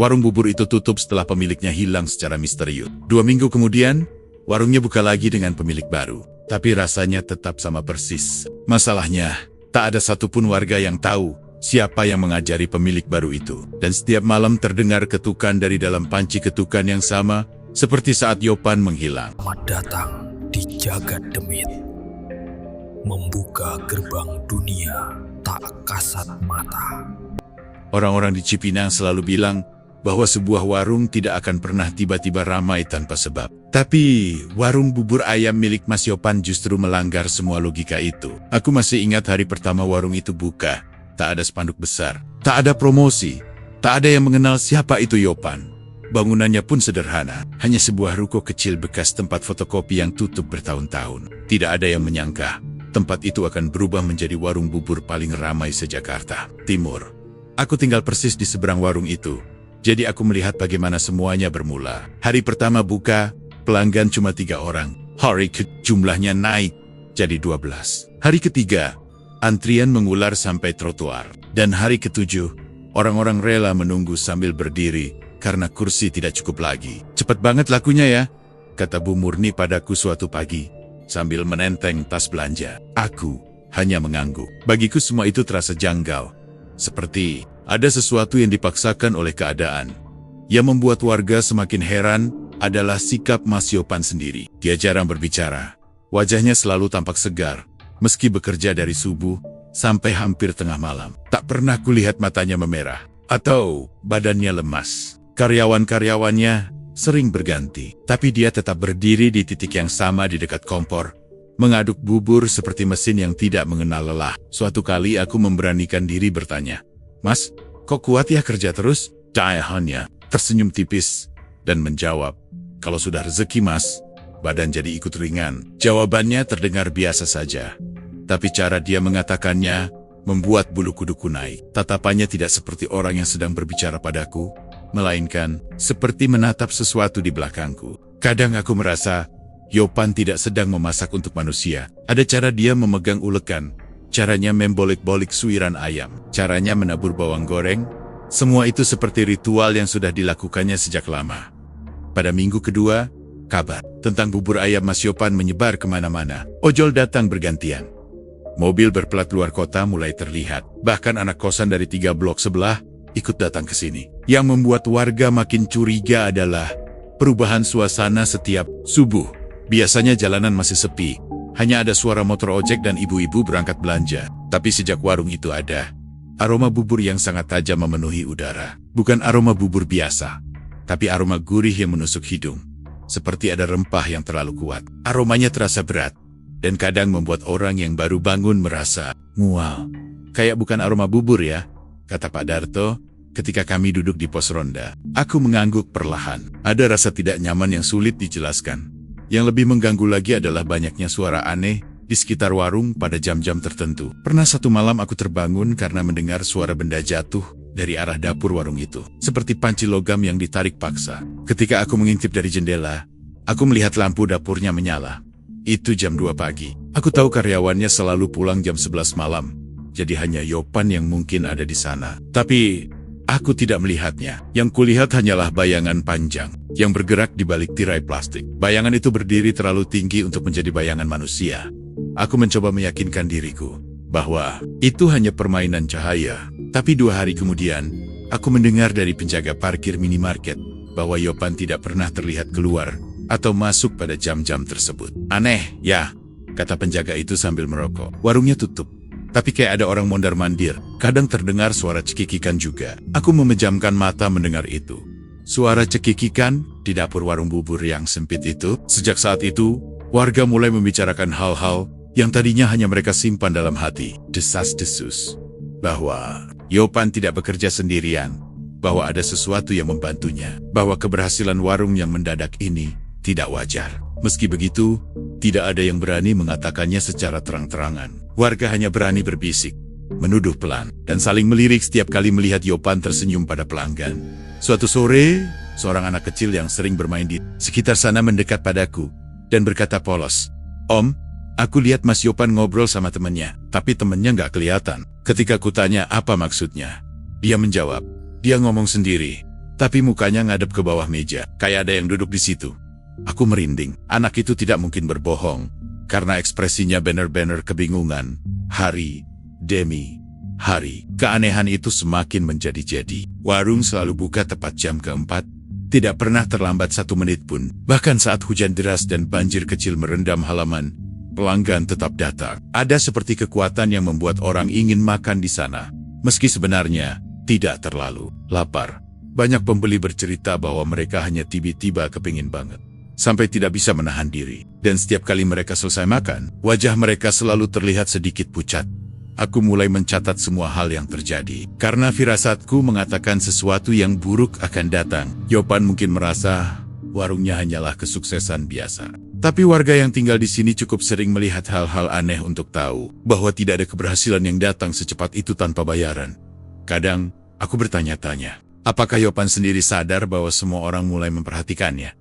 Warung bubur itu tutup setelah pemiliknya hilang secara misterius. 2 minggu kemudian, warungnya buka lagi dengan pemilik baru. Tapi rasanya tetap sama persis. Masalahnya, tak ada satupun warga yang tahu siapa yang mengajari pemilik baru itu. Dan setiap malam terdengar ketukan dari dalam panci ketukan yang sama, seperti saat Yopan menghilang. Selamat datang di Jagat Demit. Membuka gerbang dunia tak kasat mata. Orang-orang di Cipinang selalu bilang bahwa sebuah warung tidak akan pernah tiba-tiba ramai tanpa sebab. Tapi, warung bubur ayam milik Mas Yopan justru melanggar semua logika itu. Aku masih ingat hari pertama warung itu buka. Tak ada spanduk besar, tak ada promosi, tak ada yang mengenal siapa itu Yopan. Bangunannya pun sederhana, hanya sebuah ruko kecil bekas tempat fotokopi yang tutup bertahun-tahun. Tidak ada yang menyangka, tempat itu akan berubah menjadi warung bubur paling ramai se-Jakarta Timur. Aku tinggal persis di seberang warung itu. Jadi aku melihat bagaimana semuanya bermula. Hari pertama buka, pelanggan cuma 3 orang. Hari jumlahnya naik jadi 12. Hari ketiga, antrian mengular sampai trotoar. Dan hari ketujuh, orang-orang rela menunggu sambil berdiri karena kursi tidak cukup lagi. Cepat banget lakunya ya, kata Bu Murni padaku suatu pagi sambil menenteng tas belanja. Aku hanya mengangguk. Bagiku semua itu terasa janggal. Seperti ada sesuatu yang dipaksakan oleh keadaan. Yang membuat warga semakin heran adalah sikap Mas Yopan sendiri. Dia jarang berbicara. Wajahnya selalu tampak segar, meski bekerja dari subuh sampai hampir tengah malam. Tak pernah kulihat matanya memerah atau badannya lemas. Karyawan-karyawannya sering berganti, tapi dia tetap berdiri di titik yang sama di dekat kompor, mengaduk bubur seperti mesin yang tidak mengenal lelah. Suatu kali aku memberanikan diri bertanya, "Mas, kok kuat ya kerja terus?" Dia hanya tersenyum tipis dan menjawab, "Kalau sudah rezeki mas, badan jadi ikut ringan." Jawabannya terdengar biasa saja, tapi cara dia mengatakannya membuat bulu kuduku naik. Tatapannya tidak seperti orang yang sedang berbicara padaku, melainkan seperti menatap sesuatu di belakangku. Kadang aku merasa Yopan tidak sedang memasak untuk manusia. Ada cara dia memegang ulekan, caranya membolak-bolik suiran ayam, caranya menabur bawang goreng. Semua itu seperti ritual yang sudah dilakukannya sejak lama. Pada minggu kedua, kabar tentang bubur ayam Mas Yopan menyebar kemana-mana. Ojol datang bergantian. Mobil berplat luar kota mulai terlihat. Bahkan anak kosan dari 3 blok sebelah ikut datang ke sini. Yang membuat warga makin curiga adalah perubahan suasana setiap subuh. Biasanya jalanan masih sepi. Hanya ada suara motor ojek dan ibu-ibu berangkat belanja. Tapi sejak warung itu ada, aroma bubur yang sangat tajam memenuhi udara. Bukan aroma bubur biasa, tapi aroma gurih yang menusuk hidung. Seperti ada rempah yang terlalu kuat. Aromanya terasa berat, dan kadang membuat orang yang baru bangun merasa mual. Kayak bukan aroma bubur ya, kata Pak Darto ketika kami duduk di pos ronda. Aku mengangguk perlahan. Ada rasa tidak nyaman yang sulit dijelaskan. Yang lebih mengganggu lagi adalah banyaknya suara aneh di sekitar warung pada jam-jam tertentu. Pernah satu malam aku terbangun karena mendengar suara benda jatuh dari arah dapur warung itu. Seperti panci logam yang ditarik paksa. Ketika aku mengintip dari jendela, aku melihat lampu dapurnya menyala. Itu jam 2 pagi. Aku tahu karyawannya selalu pulang jam 11 malam. Jadi hanya Yopan yang mungkin ada di sana. Tapi aku tidak melihatnya. Yang kulihat hanyalah bayangan panjang yang bergerak di balik tirai plastik. Bayangan itu berdiri terlalu tinggi untuk menjadi bayangan manusia. Aku mencoba meyakinkan diriku bahwa itu hanya permainan cahaya. Tapi 2 hari kemudian, aku mendengar dari penjaga parkir minimarket bahwa Yopan tidak pernah terlihat keluar atau masuk pada jam-jam tersebut. Aneh, ya, kata penjaga itu sambil merokok. Warungnya tutup, tapi kayak ada orang mondar-mandir. Kadang terdengar suara cekikikan juga. Aku memejamkan mata mendengar itu. Suara cekikikan di dapur warung bubur yang sempit itu. Sejak saat itu, warga mulai membicarakan hal-hal yang tadinya hanya mereka simpan dalam hati. Desas-desus bahwa Yopan tidak bekerja sendirian, bahwa ada sesuatu yang membantunya, bahwa keberhasilan warung yang mendadak ini tidak wajar. Meski begitu, tidak ada yang berani mengatakannya secara terang-terangan. Warga hanya berani berbisik, menuduh pelan, dan saling melirik setiap kali melihat Yopan tersenyum pada pelanggan. Suatu sore, seorang anak kecil yang sering bermain di sekitar sana mendekat padaku dan berkata polos, "Om, aku lihat Mas Yopan ngobrol sama temannya, tapi temannya nggak kelihatan." Ketika kutanya apa maksudnya, dia menjawab, "Dia ngomong sendiri, tapi mukanya ngadep ke bawah meja, kayak ada yang duduk di situ. Aku merinding. Anak itu tidak mungkin berbohong, karena ekspresinya benar-benar kebingungan. Hari demi hari, keanehan itu semakin menjadi-jadi. Warung selalu buka tepat jam keempat, tidak pernah terlambat 1 menit pun. Bahkan saat hujan deras dan banjir kecil merendam halaman, pelanggan tetap datang. Ada seperti kekuatan yang membuat orang ingin makan di sana, meski sebenarnya tidak terlalu lapar. Banyak pembeli bercerita bahwa mereka hanya tiba-tiba kepingin banget, sampai tidak bisa menahan diri. Dan setiap kali mereka selesai makan, wajah mereka selalu terlihat sedikit pucat. Aku mulai mencatat semua hal yang terjadi, karena firasatku mengatakan sesuatu yang buruk akan datang. Yopan mungkin merasa warungnya hanyalah kesuksesan biasa. Tapi warga yang tinggal di sini cukup sering melihat hal-hal aneh untuk tahu bahwa tidak ada keberhasilan yang datang secepat itu tanpa bayaran. Kadang, aku bertanya-tanya, apakah Yopan sendiri sadar bahwa semua orang mulai memperhatikannya?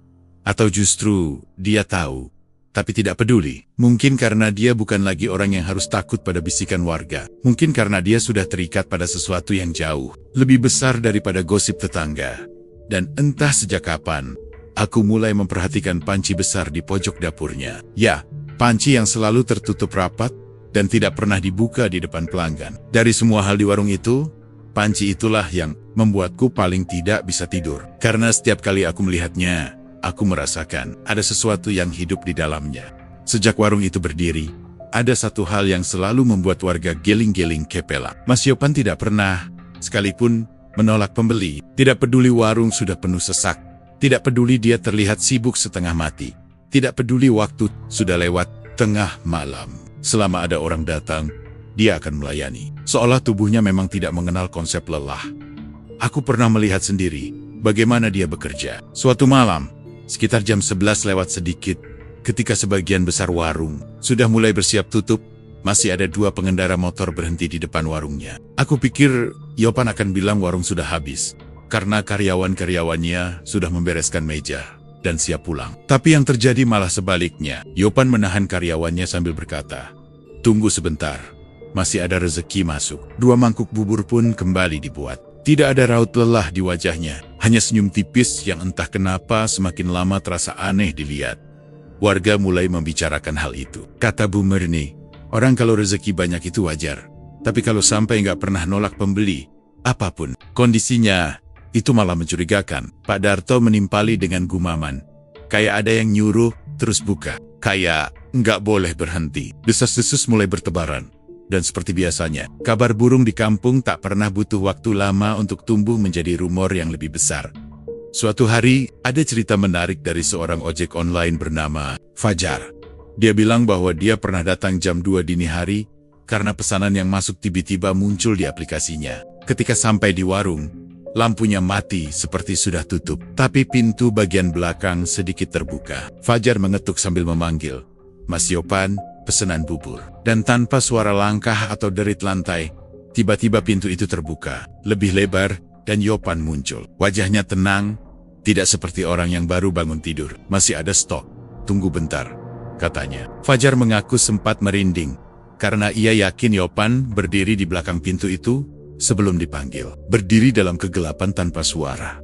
Atau justru dia tahu, tapi tidak peduli? Mungkin karena dia bukan lagi orang yang harus takut pada bisikan warga. Mungkin karena dia sudah terikat pada sesuatu yang jauh lebih besar daripada gosip tetangga. Dan entah sejak kapan, aku mulai memperhatikan panci besar di pojok dapurnya. Ya, panci yang selalu tertutup rapat dan tidak pernah dibuka di depan pelanggan. Dari semua hal di warung itu, panci itulah yang membuatku paling tidak bisa tidur. Karena setiap kali aku melihatnya, aku merasakan ada sesuatu yang hidup di dalamnya. Sejak warung itu berdiri, ada satu hal yang selalu membuat warga geling-geling kepela. Mas Yopan tidak pernah, sekalipun, menolak pembeli. Tidak peduli warung sudah penuh sesak. Tidak peduli dia terlihat sibuk setengah mati. Tidak peduli waktu sudah lewat tengah malam. Selama ada orang datang, dia akan melayani. Seolah tubuhnya memang tidak mengenal konsep lelah. Aku pernah melihat sendiri bagaimana dia bekerja. Suatu malam, sekitar jam 11 lewat sedikit, ketika sebagian besar warung sudah mulai bersiap tutup, masih ada 2 pengendara motor berhenti di depan warungnya. Aku pikir Yopan akan bilang warung sudah habis, karena karyawan-karyawannya sudah membereskan meja dan siap pulang. Tapi yang terjadi malah sebaliknya. Yopan menahan karyawannya sambil berkata, "Tunggu sebentar, masih ada rezeki masuk." 2 mangkuk bubur pun kembali dibuat. Tidak ada raut lelah di wajahnya, hanya senyum tipis yang entah kenapa semakin lama terasa aneh dilihat. Warga mulai membicarakan hal itu. Kata Bu Murni, orang kalau rezeki banyak itu wajar, tapi kalau sampai nggak pernah nolak pembeli, apapun kondisinya, itu malah mencurigakan. Pak Darto menimpali dengan gumaman, kayak ada yang nyuruh terus buka, kayak nggak boleh berhenti. Desas-desus mulai bertebaran. Dan seperti biasanya, kabar burung di kampung tak pernah butuh waktu lama untuk tumbuh menjadi rumor yang lebih besar. Suatu hari, ada cerita menarik dari seorang ojek online bernama Fajar. Dia bilang bahwa dia pernah datang jam 2 dini hari, karena pesanan yang masuk tiba-tiba muncul di aplikasinya. Ketika sampai di warung, lampunya mati seperti sudah tutup, tapi pintu bagian belakang sedikit terbuka. Fajar mengetuk sambil memanggil, "Mas Yopan, pesanan bubur." Dan tanpa suara langkah atau derit lantai, tiba-tiba pintu itu terbuka, lebih lebar, dan Yopan muncul. Wajahnya tenang, tidak seperti orang yang baru bangun tidur. "Masih ada stok, tunggu bentar," katanya. Fajar mengaku sempat merinding, karena ia yakin Yopan berdiri di belakang pintu itu sebelum dipanggil. Berdiri dalam kegelapan tanpa suara.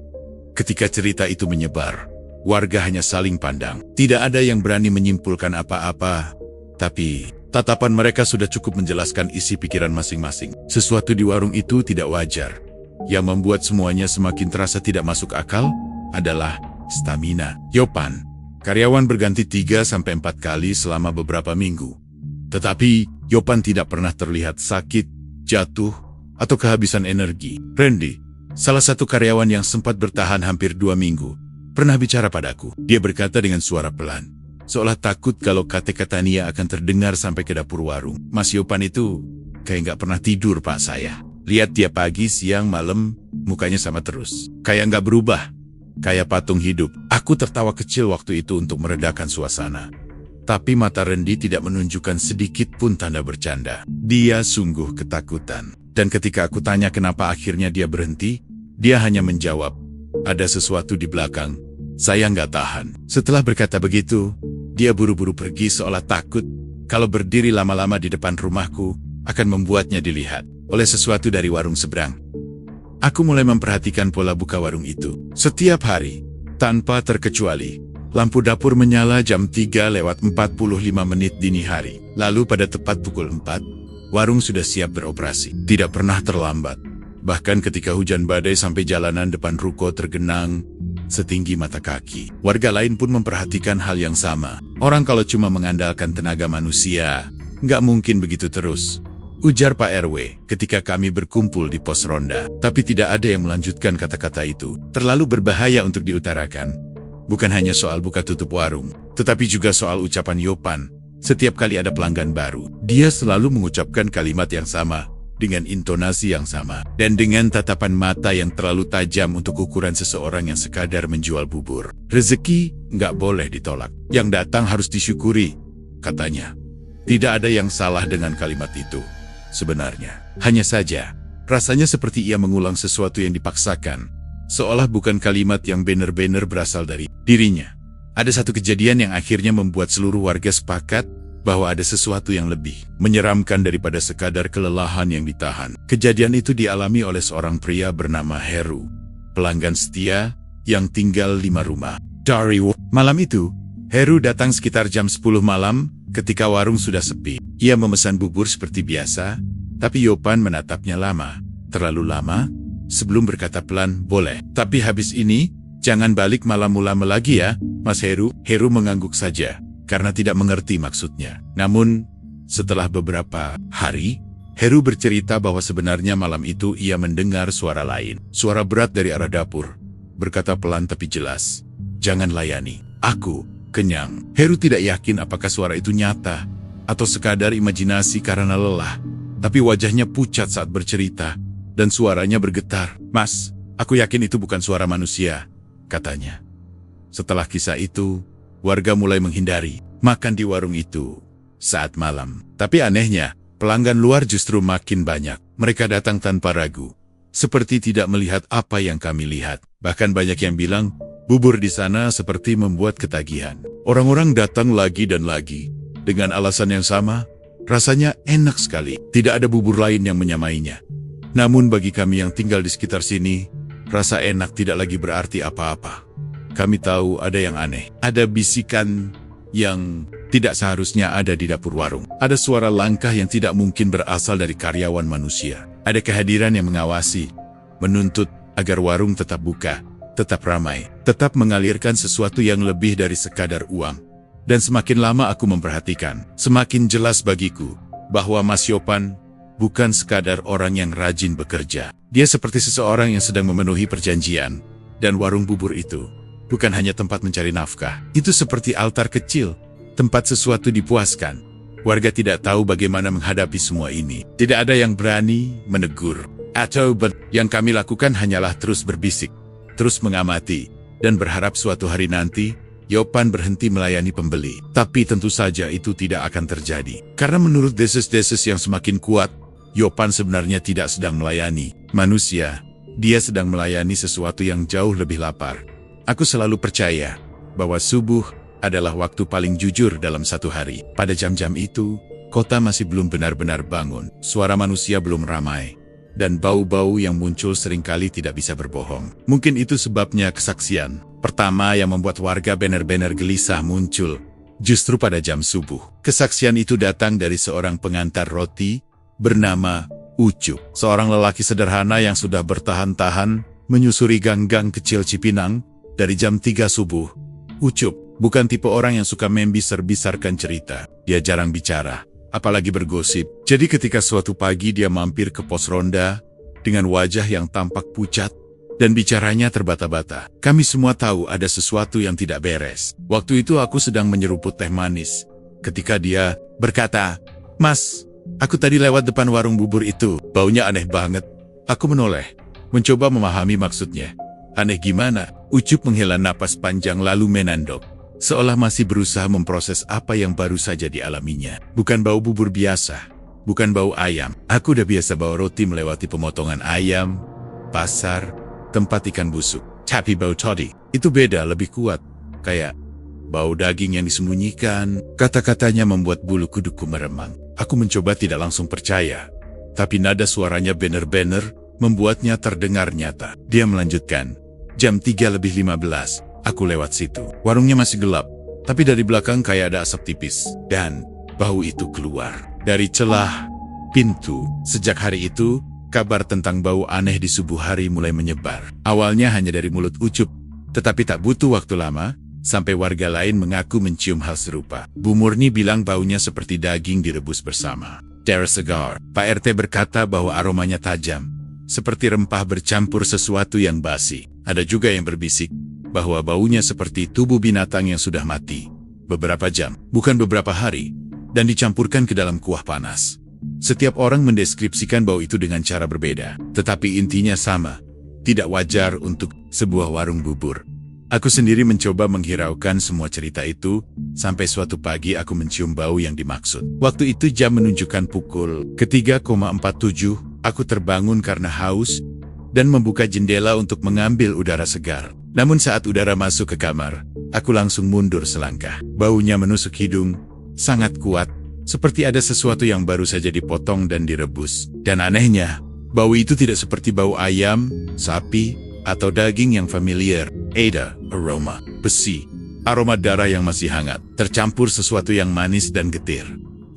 Ketika cerita itu menyebar, warga hanya saling pandang. Tidak ada yang berani menyimpulkan apa-apa, tapi tatapan mereka sudah cukup menjelaskan isi pikiran masing-masing. Sesuatu di warung itu tidak wajar. Yang membuat semuanya semakin terasa tidak masuk akal adalah stamina Yopan. Karyawan berganti 3-4 kali selama beberapa minggu. Tetapi Yopan tidak pernah terlihat sakit, jatuh, atau kehabisan energi. Randy, salah satu karyawan yang sempat bertahan hampir 2 minggu, pernah bicara padaku. Dia berkata dengan suara pelan, seolah takut kalau kata-kata Nia akan terdengar sampai ke dapur warung. "Mas Yopan itu kayak nggak pernah tidur, Pak saya. Lihat dia pagi, siang, malam, mukanya sama terus. Kayak nggak berubah. Kayak patung hidup." Aku tertawa kecil waktu itu untuk meredakan suasana. Tapi mata Randy tidak menunjukkan sedikit pun tanda bercanda. Dia sungguh ketakutan. Dan ketika aku tanya kenapa akhirnya dia berhenti, dia hanya menjawab, "Ada sesuatu di belakang. Saya nggak tahan." Setelah berkata begitu, dia buru-buru pergi seolah takut kalau berdiri lama-lama di depan rumahku akan membuatnya dilihat oleh sesuatu dari warung seberang. Aku mulai memperhatikan pola buka warung itu. Setiap hari, tanpa terkecuali, lampu dapur menyala jam 3:45 dini hari. Lalu pada tepat pukul 4, warung sudah siap beroperasi. Tidak pernah terlambat. Bahkan ketika hujan badai sampai jalanan depan ruko tergenang setinggi mata kaki. Warga lain pun memperhatikan hal yang sama. Orang kalau cuma mengandalkan tenaga manusia, nggak mungkin begitu terus. Ujar Pak RW ketika kami berkumpul di pos ronda. Tapi tidak ada yang melanjutkan kata-kata itu. Terlalu berbahaya untuk diutarakan. Bukan hanya soal buka tutup warung, tetapi juga soal ucapan Yopan. Setiap kali ada pelanggan baru, dia selalu mengucapkan kalimat yang sama, dengan intonasi yang sama, dan dengan tatapan mata yang terlalu tajam untuk ukuran seseorang yang sekadar menjual bubur. Rezeki nggak boleh ditolak. Yang datang harus disyukuri, katanya. Tidak ada yang salah dengan kalimat itu. Sebenarnya, hanya saja, rasanya seperti ia mengulang sesuatu yang dipaksakan, seolah bukan kalimat yang benar-benar berasal dari dirinya. Ada satu kejadian yang akhirnya membuat seluruh warga sepakat bahwa ada sesuatu yang lebih menyeramkan daripada sekadar kelelahan yang ditahan. Kejadian itu dialami oleh seorang pria bernama Heru, pelanggan setia yang tinggal 5 rumah dari malam itu. Heru datang sekitar jam 10 malam ketika warung sudah sepi. Ia memesan bubur seperti biasa, tapi Yopan menatapnya lama, terlalu lama, sebelum berkata pelan, boleh. Tapi habis ini, jangan balik malam-malam lagi ya, Mas Heru. Heru mengangguk saja, karena tidak mengerti maksudnya. Namun, setelah beberapa hari, Heru bercerita bahwa sebenarnya malam itu ia mendengar suara lain. Suara berat dari arah dapur, berkata pelan tapi jelas, jangan layani, aku kenyang. Heru tidak yakin apakah suara itu nyata, atau sekadar imajinasi karena lelah. Tapi wajahnya pucat saat bercerita, dan suaranya bergetar. Mas, aku yakin itu bukan suara manusia, katanya. Setelah kisah itu, warga mulai menghindari makan di warung itu saat malam. Tapi anehnya, pelanggan luar justru makin banyak. Mereka datang tanpa ragu, seperti tidak melihat apa yang kami lihat. Bahkan banyak yang bilang, bubur di sana seperti membuat ketagihan. Orang-orang datang lagi dan lagi, dengan alasan yang sama, rasanya enak sekali. Tidak ada bubur lain yang menyamainya. Namun bagi kami yang tinggal di sekitar sini, rasa enak tidak lagi berarti apa-apa. Kami tahu ada yang aneh. Ada bisikan yang tidak seharusnya ada di dapur warung. Ada suara langkah yang tidak mungkin berasal dari karyawan manusia. Ada kehadiran yang mengawasi, menuntut agar warung tetap buka, tetap ramai, tetap mengalirkan sesuatu yang lebih dari sekadar uang. Dan semakin lama aku memperhatikan, semakin jelas bagiku bahwa Mas Yopan bukan sekadar orang yang rajin bekerja. Dia seperti seseorang yang sedang memenuhi perjanjian. Dan warung bubur itu bukan hanya tempat mencari nafkah. Itu seperti altar kecil, tempat sesuatu dipuaskan. Warga tidak tahu bagaimana menghadapi semua ini. Tidak ada yang berani menegur. Yang kami lakukan hanyalah terus berbisik, terus mengamati, dan berharap suatu hari nanti, Yopan berhenti melayani pembeli. Tapi tentu saja itu tidak akan terjadi. Karena menurut desas-desus yang semakin kuat, Yopan sebenarnya tidak sedang melayani manusia. Dia sedang melayani sesuatu yang jauh lebih lapar. Aku selalu percaya bahwa subuh adalah waktu paling jujur dalam satu hari. Pada jam-jam itu, kota masih belum benar-benar bangun. Suara manusia belum ramai. Dan bau-bau yang muncul seringkali tidak bisa berbohong. Mungkin itu sebabnya kesaksian pertama yang membuat warga benar-benar gelisah muncul justru pada jam subuh. Kesaksian itu datang dari seorang pengantar roti bernama Ucup. Seorang lelaki sederhana yang sudah bertahan-tahan menyusuri gang-gang kecil Cipinang dari jam 3 subuh. Ucup bukan tipe orang yang suka membisar-bisarkan cerita. Dia jarang bicara, apalagi bergosip. Jadi ketika suatu pagi dia mampir ke pos ronda dengan wajah yang tampak pucat dan bicaranya terbata-bata. Kami semua tahu ada sesuatu yang tidak beres. Waktu itu aku sedang menyeruput teh manis ketika dia berkata, "Mas, aku tadi lewat depan warung bubur itu. Baunya aneh banget." Aku menoleh, mencoba memahami maksudnya. Aneh gimana? Ucup menghela napas panjang lalu menandok, seolah masih berusaha memproses apa yang baru saja dialaminya. Bukan bau bubur biasa, bukan bau ayam. Aku udah biasa bawa roti melewati pemotongan ayam, pasar, tempat ikan busuk. Tapi bau tadi, itu beda, lebih kuat. Kayak bau daging yang disembunyikan. Kata-katanya membuat bulu kuduku meremang. Aku mencoba tidak langsung percaya. Tapi nada suaranya benar-benar membuatnya terdengar nyata. Dia melanjutkan, jam 3:15, aku lewat situ. Warungnya masih gelap, tapi dari belakang kayak ada asap tipis. Dan bau itu keluar dari celah pintu. Sejak hari itu, kabar tentang bau aneh di subuh hari mulai menyebar. Awalnya hanya dari mulut Ucup, tetapi tak butuh waktu lama, sampai warga lain mengaku mencium hal serupa. Bu Murni bilang baunya seperti daging direbus bersama. Dara segar. Pak RT berkata bahwa aromanya tajam, seperti rempah bercampur sesuatu yang basi. Ada juga yang berbisik bahwa baunya seperti tubuh binatang yang sudah mati beberapa jam, bukan beberapa hari, dan dicampurkan ke dalam kuah panas. Setiap orang mendeskripsikan bau itu dengan cara berbeda, tetapi intinya sama. Tidak wajar untuk sebuah warung bubur. Aku sendiri mencoba menghiraukan semua cerita itu, sampai suatu pagi aku mencium bau yang dimaksud. Waktu itu jam menunjukkan pukul 3:47, aku terbangun karena haus, dan membuka jendela untuk mengambil udara segar. Namun saat udara masuk ke kamar, aku langsung mundur selangkah. Baunya menusuk hidung, sangat kuat, seperti ada sesuatu yang baru saja dipotong dan direbus. Dan anehnya, bau itu tidak seperti bau ayam, sapi, atau daging yang familiar. Ada aroma besi, aroma darah yang masih hangat, tercampur sesuatu yang manis dan getir.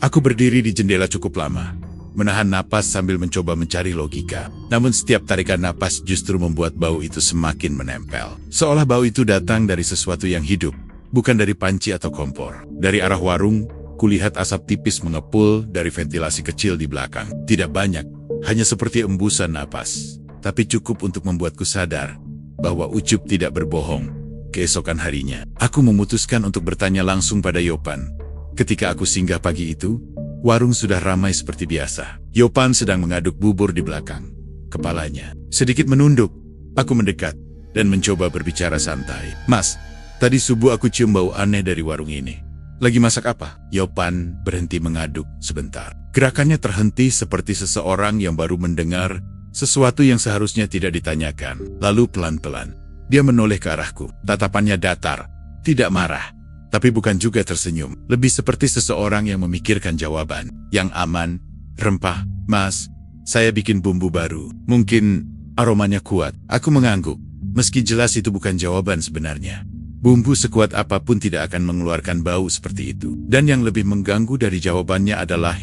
Aku berdiri di jendela cukup lama, menahan napas sambil mencoba mencari logika. Namun setiap tarikan napas justru membuat bau itu semakin menempel. Seolah bau itu datang dari sesuatu yang hidup, bukan dari panci atau kompor. Dari arah warung, kulihat asap tipis mengepul dari ventilasi kecil di belakang. Tidak banyak, hanya seperti embusan napas, tapi cukup untuk membuatku sadar bahwa Ucup tidak berbohong. Keesokan harinya, aku memutuskan untuk bertanya langsung pada Yopan. Ketika aku singgah pagi itu, warung sudah ramai seperti biasa. Yopan sedang mengaduk bubur di belakang kepalanya. Sedikit menunduk, aku mendekat dan mencoba berbicara santai. Mas, tadi subuh aku cium bau aneh dari warung ini. Lagi masak apa? Yopan berhenti mengaduk sebentar. Gerakannya terhenti seperti seseorang yang baru mendengar sesuatu yang seharusnya tidak ditanyakan. Lalu pelan-pelan, dia menoleh ke arahku. Tatapannya datar, tidak marah, tapi bukan juga tersenyum. Lebih seperti seseorang yang memikirkan jawaban. Yang aman, rempah. Mas, saya bikin bumbu baru. Mungkin aromanya kuat. Aku mengangguk, meski jelas itu bukan jawaban sebenarnya. Bumbu sekuat apapun tidak akan mengeluarkan bau seperti itu. Dan yang lebih mengganggu dari jawabannya adalah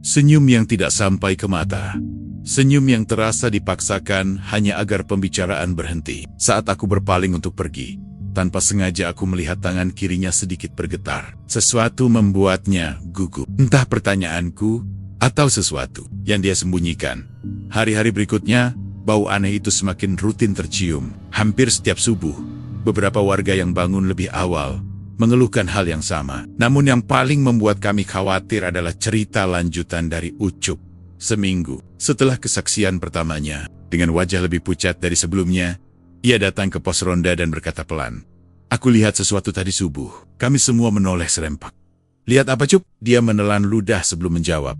senyum yang tidak sampai ke mata. Senyum yang terasa dipaksakan hanya agar pembicaraan berhenti. Saat aku berpaling untuk pergi, tanpa sengaja aku melihat tangan kirinya sedikit bergetar. Sesuatu membuatnya gugup. Entah pertanyaanku atau sesuatu yang dia sembunyikan. Hari-hari berikutnya, bau aneh itu semakin rutin tercium. Hampir setiap subuh, beberapa warga yang bangun lebih awal mengeluhkan hal yang sama. Namun yang paling membuat kami khawatir adalah cerita lanjutan dari Ucup. Seminggu setelah kesaksian pertamanya, dengan wajah lebih pucat dari sebelumnya, ia datang ke pos ronda dan berkata pelan, "Aku lihat sesuatu tadi subuh." Kami semua menoleh serempak. "Lihat apa, Cup?" Dia menelan ludah sebelum menjawab.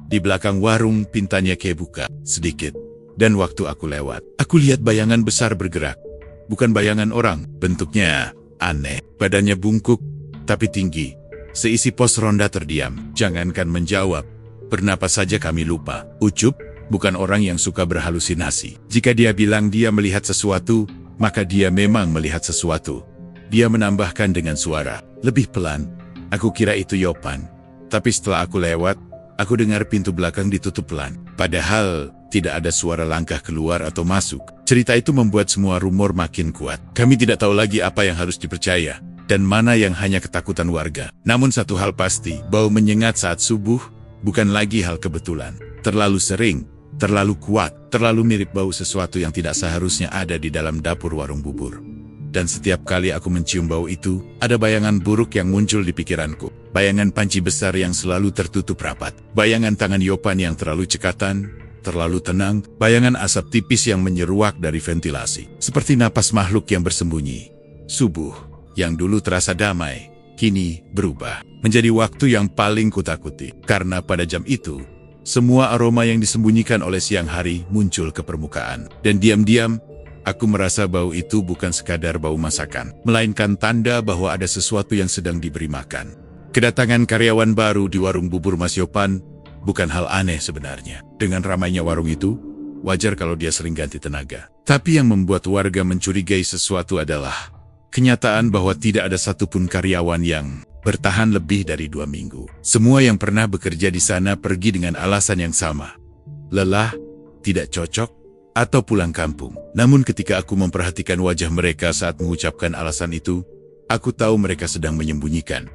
"Di belakang warung pintanya kebuka sedikit. Dan waktu aku lewat, aku lihat bayangan besar bergerak. Bukan bayangan orang, bentuknya aneh. Badannya bungkuk, tapi tinggi." Seisi pos ronda terdiam, jangankan menjawab. Bernapas saja kami lupa. Ucup bukan orang yang suka berhalusinasi. Jika dia bilang dia melihat sesuatu, maka dia memang melihat sesuatu. Dia menambahkan dengan suara lebih pelan. Aku kira itu Yopan. Tapi setelah aku lewat, aku dengar pintu belakang ditutup pelan. Padahal tidak ada suara langkah keluar atau masuk. Cerita itu membuat semua rumor makin kuat. Kami tidak tahu lagi apa yang harus dipercaya dan mana yang hanya ketakutan warga. Namun satu hal pasti, bau menyengat saat subuh bukan lagi hal kebetulan. Terlalu sering, terlalu kuat, terlalu mirip bau sesuatu yang tidak seharusnya ada di dalam dapur warung bubur. Dan setiap kali aku mencium bau itu, ada bayangan buruk yang muncul di pikiranku. Bayangan panci besar yang selalu tertutup rapat. Bayangan tangan Yopan yang terlalu cekatan, terlalu tenang. Bayangan asap tipis yang menyeruak dari ventilasi. Seperti napas makhluk yang bersembunyi. Subuh, yang dulu terasa damai, kini berubah menjadi waktu yang paling kutakuti. Karena pada jam itu, semua aroma yang disembunyikan oleh siang hari muncul ke permukaan. Dan diam-diam, aku merasa bau itu bukan sekadar bau masakan, melainkan tanda bahwa ada sesuatu yang sedang diberi makan. Kedatangan karyawan baru di warung bubur Mas Yopan bukan hal aneh sebenarnya. Dengan ramainya warung itu, Wajar kalau dia sering ganti tenaga. Tapi yang membuat warga mencurigai sesuatu adalah kenyataan bahwa tidak ada satupun karyawan yang bertahan lebih dari 2 minggu. Semua yang pernah bekerja di sana pergi dengan alasan yang sama. Lelah, tidak cocok, atau pulang kampung. Namun ketika aku memperhatikan wajah mereka saat mengucapkan alasan itu, aku tahu mereka sedang menyembunyikan.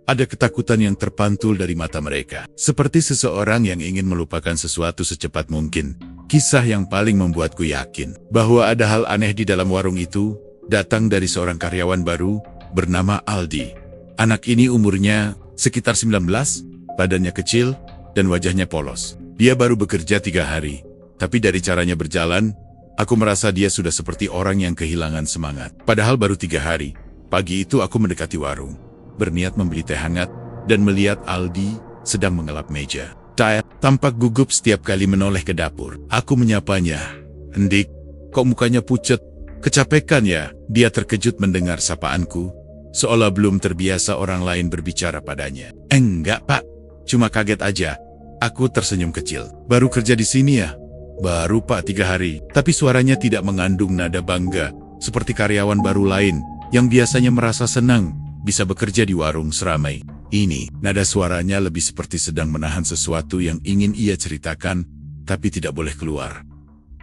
Ada ketakutan yang terpantul dari mata mereka. Seperti seseorang yang ingin melupakan sesuatu secepat mungkin. Kisah yang paling membuatku yakin bahwa ada hal aneh di dalam warung itu datang dari seorang karyawan baru bernama Aldi. Anak ini umurnya sekitar 19, badannya kecil, dan wajahnya polos. Dia baru bekerja 3 hari, tapi dari caranya berjalan, aku merasa dia sudah seperti orang yang kehilangan semangat. Padahal baru 3 hari, pagi itu aku mendekati warung, berniat membeli teh hangat, dan melihat Aldi sedang mengelap meja. Dia tampak gugup setiap kali menoleh ke dapur. Aku menyapanya. "Hendik, kok mukanya pucat? Kecapekan ya?" Dia terkejut mendengar sapaanku, seolah belum terbiasa orang lain berbicara padanya. "Enggak, Pak. Cuma kaget aja." Aku tersenyum kecil. "Baru kerja di sini ya?" "Baru, Pak, 3 hari." Tapi suaranya tidak mengandung nada bangga, seperti karyawan baru lain yang biasanya merasa senang bisa bekerja di warung seramai ini. Nada suaranya lebih seperti sedang menahan sesuatu yang ingin ia ceritakan, tapi tidak boleh keluar.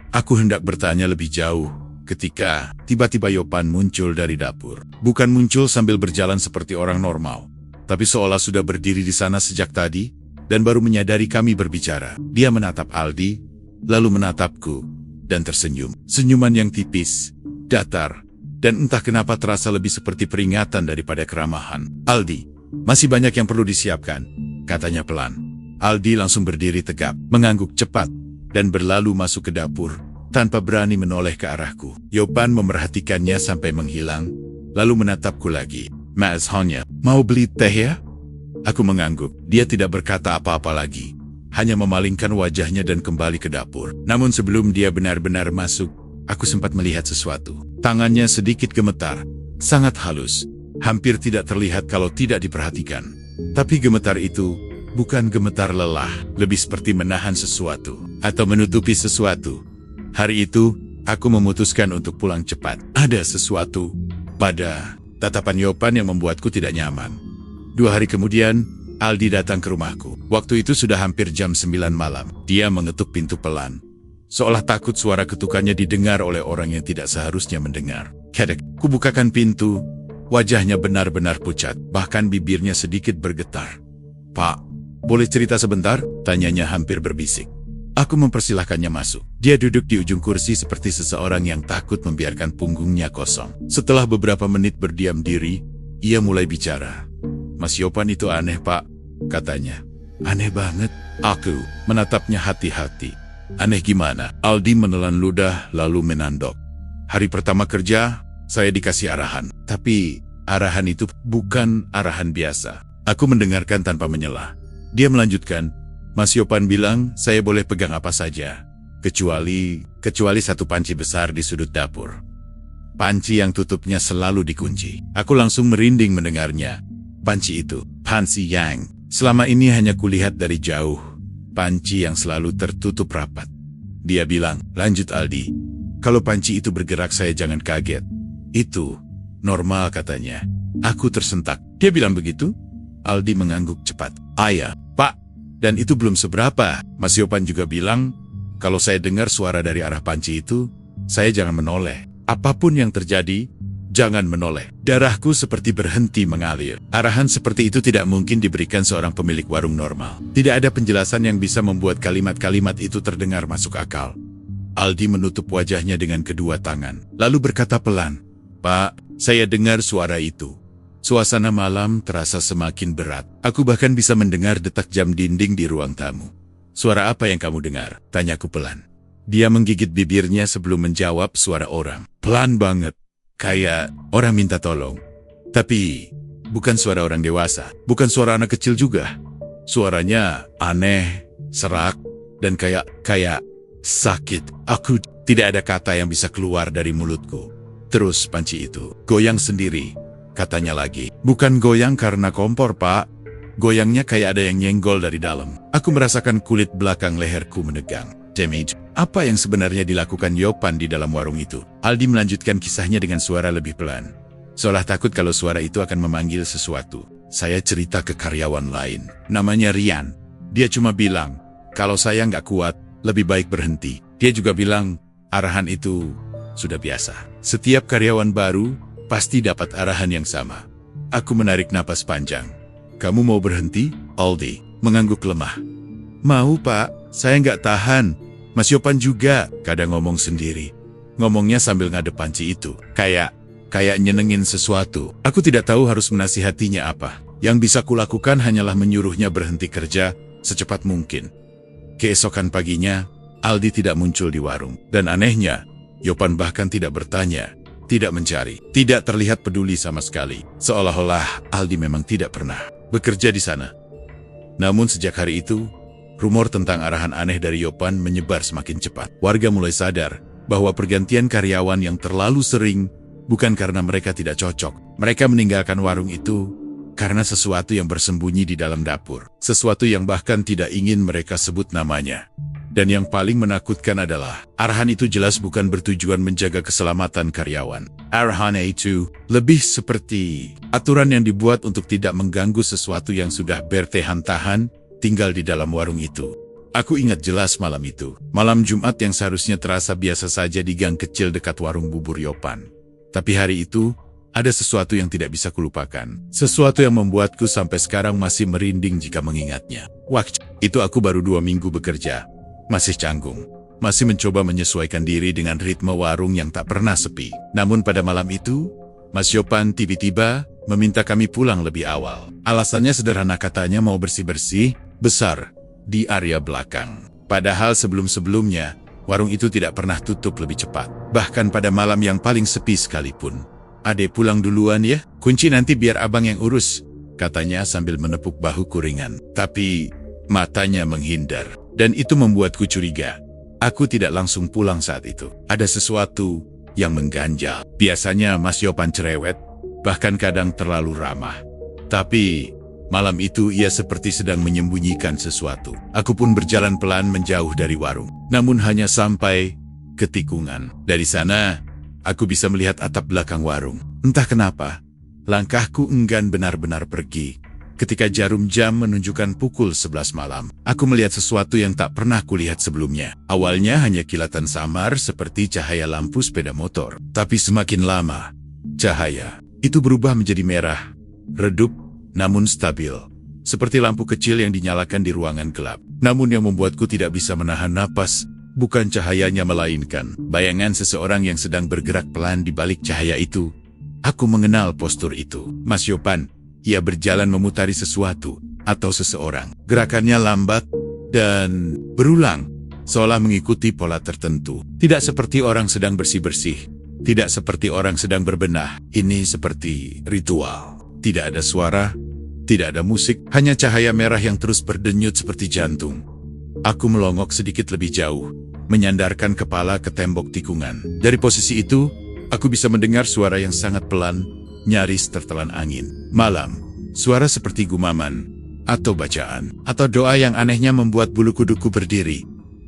Aku hendak bertanya lebih jauh, ketika tiba-tiba Yopan muncul dari dapur. Bukan muncul sambil berjalan seperti orang normal, tapi seolah sudah berdiri di sana sejak tadi, dan baru menyadari kami berbicara. Dia menatap Aldi, lalu menatapku, dan tersenyum. Senyuman yang tipis, datar, dan entah kenapa terasa lebih seperti peringatan daripada keramahan. "Aldi, masih banyak yang perlu disiapkan," katanya pelan. Aldi langsung berdiri tegap, mengangguk cepat, dan berlalu masuk ke dapur, tanpa berani menoleh ke arahku. Yopan memerhatikannya sampai menghilang, lalu menatapku lagi. "Mas Honya, mau beli teh ya?" Aku mengangguk. Dia tidak berkata apa-apa lagi, hanya memalingkan wajahnya dan kembali ke dapur. Namun sebelum dia benar-benar masuk, aku sempat melihat sesuatu. Tangannya sedikit gemetar, sangat halus, hampir tidak terlihat kalau tidak diperhatikan. Tapi gemetar itu bukan gemetar lelah, lebih seperti menahan sesuatu atau menutupi sesuatu. Hari itu, aku memutuskan untuk pulang cepat. Ada sesuatu pada tatapan Yopan yang membuatku tidak nyaman. 2 hari kemudian, Aldi datang ke rumahku. Waktu itu sudah hampir jam 9 malam. Dia mengetuk pintu pelan, seolah takut suara ketukannya didengar oleh orang yang tidak seharusnya mendengar. Kedek, kubukakan pintu. Wajahnya benar-benar pucat, bahkan bibirnya sedikit bergetar. "Pak, boleh cerita sebentar?" tanyanya hampir berbisik. Aku mempersilahkannya masuk. Dia duduk di ujung kursi seperti seseorang yang takut membiarkan punggungnya kosong. Setelah beberapa menit berdiam diri, ia mulai bicara. "Mas Yopan itu aneh, Pak," katanya. "Aneh banget." Aku menatapnya hati-hati. "Aneh gimana?" Aldi menelan ludah lalu menandok. "Hari pertama kerja, saya dikasih arahan. Tapi arahan itu bukan arahan biasa." Aku mendengarkan tanpa menyela. Dia melanjutkan, "Mas Yopan bilang saya boleh pegang apa saja, kecuali satu panci besar di sudut dapur. Panci yang tutupnya selalu dikunci." Aku langsung merinding mendengarnya. Panci itu, panci yang selama ini hanya kulihat dari jauh. Panci yang selalu tertutup rapat. Dia bilang, "Lanjut Aldi, kalau panci itu bergerak saya jangan kaget. Itu normal," katanya. Aku tersentak. "Dia bilang begitu?" Aldi mengangguk cepat. "Ayah, Pak, dan itu belum seberapa. Mas Yopan juga bilang, kalau saya dengar suara dari arah panci itu, saya jangan menoleh. Apapun yang terjadi, jangan menoleh." Darahku seperti berhenti mengalir. Arahan seperti itu tidak mungkin diberikan seorang pemilik warung normal. Tidak ada penjelasan yang bisa membuat kalimat-kalimat itu terdengar masuk akal. Aldi menutup wajahnya dengan kedua tangan, lalu berkata pelan, "Pak, saya dengar suara itu." Suasana malam terasa semakin berat. Aku bahkan bisa mendengar detak jam dinding di ruang tamu. "Suara apa yang kamu dengar?" tanyaku pelan. Dia menggigit bibirnya sebelum menjawab suara orang. Pelan banget. Kayak orang minta tolong. Tapi bukan suara orang dewasa. Bukan suara anak kecil juga. Suaranya aneh, serak, dan kayak sakit. Aku tidak ada kata yang bisa keluar dari mulutku. Terus panci itu goyang sendiri. Katanya lagi, "Bukan goyang karena kompor, Pak. Goyangnya kayak ada yang nyenggol dari dalam." Aku merasakan kulit belakang leherku menegang. Damage. Apa yang sebenarnya dilakukan Yopan di dalam warung itu? Aldi melanjutkan kisahnya dengan suara lebih pelan. Seolah takut kalau suara itu akan memanggil sesuatu. Saya cerita ke karyawan lain. Namanya Rian. Dia cuma bilang, kalau saya nggak kuat, lebih baik berhenti. Dia juga bilang, arahan itu sudah biasa. Setiap karyawan baru pasti dapat arahan yang sama. Aku menarik napas panjang. Kamu mau berhenti? Aldi mengangguk lemah. Mau, Pak. Saya nggak tahan. Mas Yopan juga kadang ngomong sendiri. Ngomongnya sambil ngadep panci itu. Kayak nyenengin sesuatu. Aku tidak tahu harus menasihatinya apa. Yang bisa kulakukan hanyalah menyuruhnya berhenti kerja secepat mungkin. Keesokan paginya, Aldi tidak muncul di warung. Dan anehnya, Yopan bahkan tidak bertanya, tidak mencari, tidak terlihat peduli sama sekali. Seolah-olah Aldi memang tidak pernah bekerja di sana. Namun sejak hari itu, rumor tentang arahan aneh dari Yopan menyebar semakin cepat. Warga mulai sadar bahwa pergantian karyawan yang terlalu sering bukan karena mereka tidak cocok. Mereka meninggalkan warung itu karena sesuatu yang bersembunyi di dalam dapur. Sesuatu yang bahkan tidak ingin mereka sebut namanya. Dan yang paling menakutkan adalah, arahan itu jelas bukan bertujuan menjaga keselamatan karyawan. Arahan itu lebih seperti aturan yang dibuat untuk tidak mengganggu sesuatu yang sudah bertahan-tahan tinggal di dalam warung itu. Aku ingat jelas malam itu. Malam Jumat yang seharusnya terasa biasa saja di gang kecil dekat warung bubur Yopan. Tapi hari itu, ada sesuatu yang tidak bisa kulupakan. Sesuatu yang membuatku sampai sekarang masih merinding jika mengingatnya. Waktu itu aku baru 2 minggu bekerja. Masih canggung. Masih mencoba menyesuaikan diri dengan ritme warung yang tak pernah sepi. Namun pada malam itu, Mas Yopan tiba-tiba meminta kami pulang lebih awal. Alasannya sederhana, katanya mau bersih-bersih besar di area belakang. Padahal sebelum-sebelumnya, warung itu tidak pernah tutup lebih cepat. Bahkan pada malam yang paling sepi sekalipun. Ade pulang duluan ya, kunci nanti biar abang yang urus, katanya sambil menepuk bahu kuringan. Tapi matanya menghindar, dan itu membuatku curiga. Aku tidak langsung pulang saat itu. Ada sesuatu yang mengganjal. Biasanya Mas Yopan cerewet, bahkan kadang terlalu ramah. Tapi malam itu ia seperti sedang menyembunyikan sesuatu. Aku pun berjalan pelan menjauh dari warung. Namun hanya sampai ke tikungan. Dari sana, aku bisa melihat atap belakang warung. Entah kenapa, langkahku enggan benar-benar pergi. Ketika jarum jam menunjukkan pukul 11 malam, aku melihat sesuatu yang tak pernah kulihat sebelumnya. Awalnya hanya kilatan samar seperti cahaya lampu sepeda motor. Tapi semakin lama, cahaya itu berubah menjadi merah, redup, namun stabil. Seperti lampu kecil yang dinyalakan di ruangan gelap. Namun yang membuatku tidak bisa menahan napas, bukan cahayanya melainkan bayangan seseorang yang sedang bergerak pelan di balik cahaya itu. Aku mengenal postur itu. Mas Yopan. Ia berjalan memutari sesuatu atau seseorang. Gerakannya lambat dan berulang, seolah mengikuti pola tertentu. Tidak seperti orang sedang bersih-bersih. Tidak seperti orang sedang berbenah. Ini seperti ritual. Tidak ada suara, tidak ada musik, hanya cahaya merah yang terus berdenyut seperti jantung. Aku melongok sedikit lebih jauh, menyandarkan kepala ke tembok tikungan. Dari posisi itu, aku bisa mendengar suara yang sangat pelan, nyaris tertelan angin. Malam, suara seperti gumaman, atau bacaan, atau doa yang anehnya membuat bulu kuduku berdiri.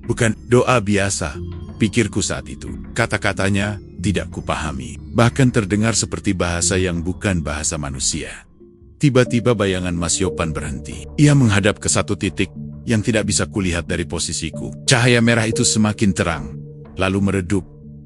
Bukan doa biasa, pikirku saat itu. Kata-katanya tidak kupahami, bahkan terdengar seperti bahasa yang bukan bahasa manusia. Tiba-tiba bayangan Mas Yopan berhenti. Ia menghadap ke satu titik yang tidak bisa kulihat dari posisiku. Cahaya merah itu semakin terang, lalu meredup,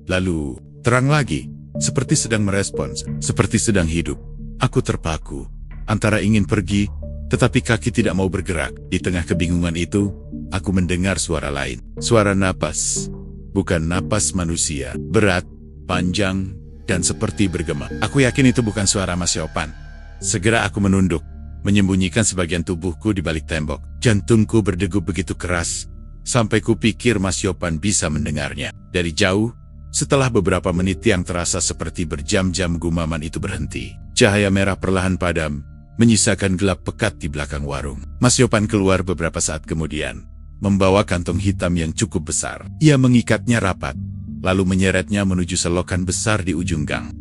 lalu terang lagi. Seperti sedang merespons, seperti sedang hidup. Aku terpaku, antara ingin pergi, tetapi kaki tidak mau bergerak. Di tengah kebingungan itu, aku mendengar suara lain. Suara napas, bukan napas manusia. Berat, panjang, dan seperti bergema. Aku yakin itu bukan suara Mas Yopan. Segera aku menunduk, menyembunyikan sebagian tubuhku di balik tembok. Jantungku berdegup begitu keras, sampai kupikir Mas Yopan bisa mendengarnya. Dari jauh, setelah beberapa menit yang terasa seperti berjam-jam, gumaman itu berhenti. Cahaya merah perlahan padam, menyisakan gelap pekat di belakang warung. Mas Yopan keluar beberapa saat kemudian, membawa kantong hitam yang cukup besar. Ia mengikatnya rapat, lalu menyeretnya menuju selokan besar di ujung gang.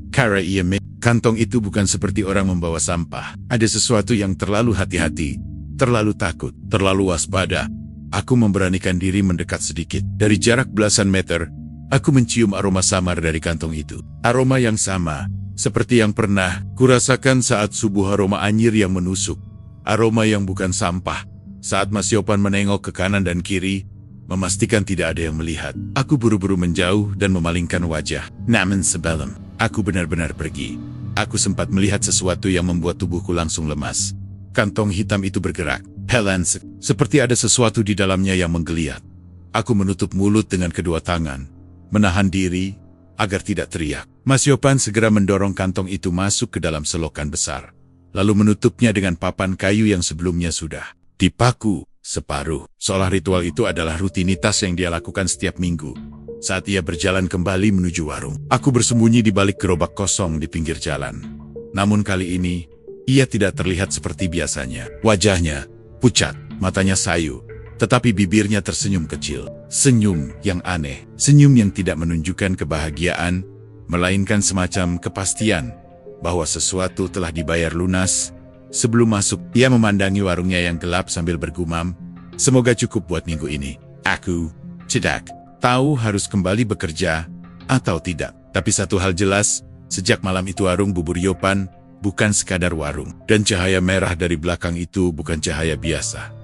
Kantong itu bukan seperti orang membawa sampah. Ada sesuatu yang terlalu hati-hati, terlalu takut, terlalu waspada. Aku memberanikan diri mendekat sedikit. Dari jarak belasan meter, aku mencium aroma samar dari kantong itu. Aroma yang sama, seperti yang pernah kurasakan saat subuh, aroma anyir yang menusuk. Aroma yang bukan sampah. Saat Mas Yopan menengok ke kanan dan kiri, memastikan tidak ada yang melihat. Aku buru-buru menjauh dan memalingkan wajah. Namun sebelum aku benar-benar pergi, aku sempat melihat sesuatu yang membuat tubuhku langsung lemas. Kantong hitam itu bergerak. Helen, seperti ada sesuatu di dalamnya yang menggeliat. Aku menutup mulut dengan kedua tangan, menahan diri agar tidak teriak. Mas Yopan segera mendorong kantong itu masuk ke dalam selokan besar, lalu menutupnya dengan papan kayu yang sebelumnya sudah dipaku separuh. Seolah ritual itu adalah rutinitas yang dia lakukan setiap minggu. Saat ia berjalan kembali menuju warung, aku bersembunyi di balik gerobak kosong di pinggir jalan. Namun kali ini, ia tidak terlihat seperti biasanya. Wajahnya pucat, matanya sayu, tetapi bibirnya tersenyum kecil. Senyum yang aneh, senyum yang tidak menunjukkan kebahagiaan, melainkan semacam kepastian bahwa sesuatu telah dibayar lunas. Sebelum masuk, ia memandangi warungnya yang gelap sambil bergumam, "Semoga cukup buat minggu ini. Aku tidak tahu harus kembali bekerja atau tidak. Tapi satu hal jelas, sejak malam itu warung bubur Yopan bukan sekadar warung, dan cahaya merah dari belakang itu bukan cahaya biasa.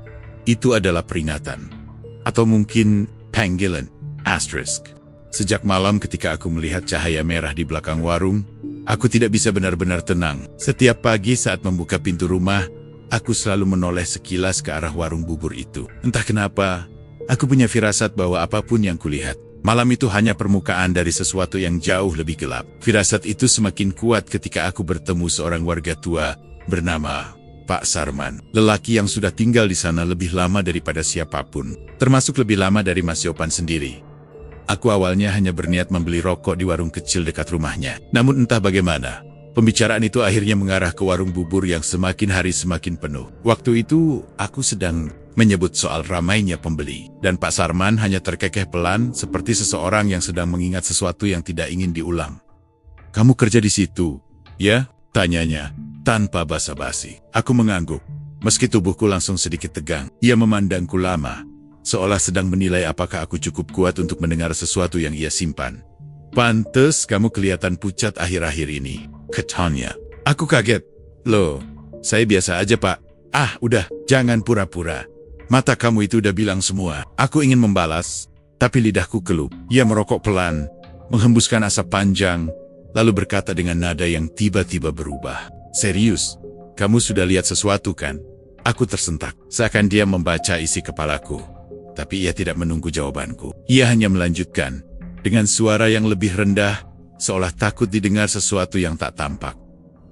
Itu adalah peringatan. Atau mungkin panggilan, asterisk. Sejak malam ketika aku melihat cahaya merah di belakang warung, aku tidak bisa benar-benar tenang. Setiap pagi saat membuka pintu rumah, aku selalu menoleh sekilas ke arah warung bubur itu. Entah kenapa, aku punya firasat bahwa apapun yang kulihat, malam itu hanya permukaan dari sesuatu yang jauh lebih gelap. Firasat itu semakin kuat ketika aku bertemu seorang warga tua bernama Pak Sarman. Lelaki yang sudah tinggal di sana lebih lama daripada siapapun, termasuk lebih lama dari Mas Yopan sendiri. Aku awalnya hanya berniat membeli rokok di warung kecil dekat rumahnya. Namun entah bagaimana, pembicaraan itu akhirnya mengarah ke warung bubur yang semakin hari semakin penuh. Waktu itu, aku sedang menyebut soal ramainya pembeli, dan Pak Sarman hanya terkekeh pelan seperti seseorang yang sedang mengingat sesuatu yang tidak ingin diulang. "Kamu kerja di situ, ya?" tanyanya, tanpa basa-basi. Aku mengangguk, meski tubuhku langsung sedikit tegang. Ia memandangku lama, seolah sedang menilai apakah aku cukup kuat untuk mendengar sesuatu yang ia simpan. "Pantes kamu kelihatan pucat akhir-akhir ini," katanya. Aku kaget. "Loh, saya biasa aja, Pak." "Ah, udah, jangan pura-pura. Mata kamu itu udah bilang semua." Aku ingin membalas, tapi lidahku kelup. Ia merokok pelan, menghembuskan asap panjang, lalu berkata dengan nada yang tiba-tiba berubah. "Serius, kamu sudah lihat sesuatu kan?" Aku tersentak, seakan dia membaca isi kepalaku. Tapi ia tidak menunggu jawabanku. Ia hanya melanjutkan, dengan suara yang lebih rendah, seolah takut didengar sesuatu yang tak tampak.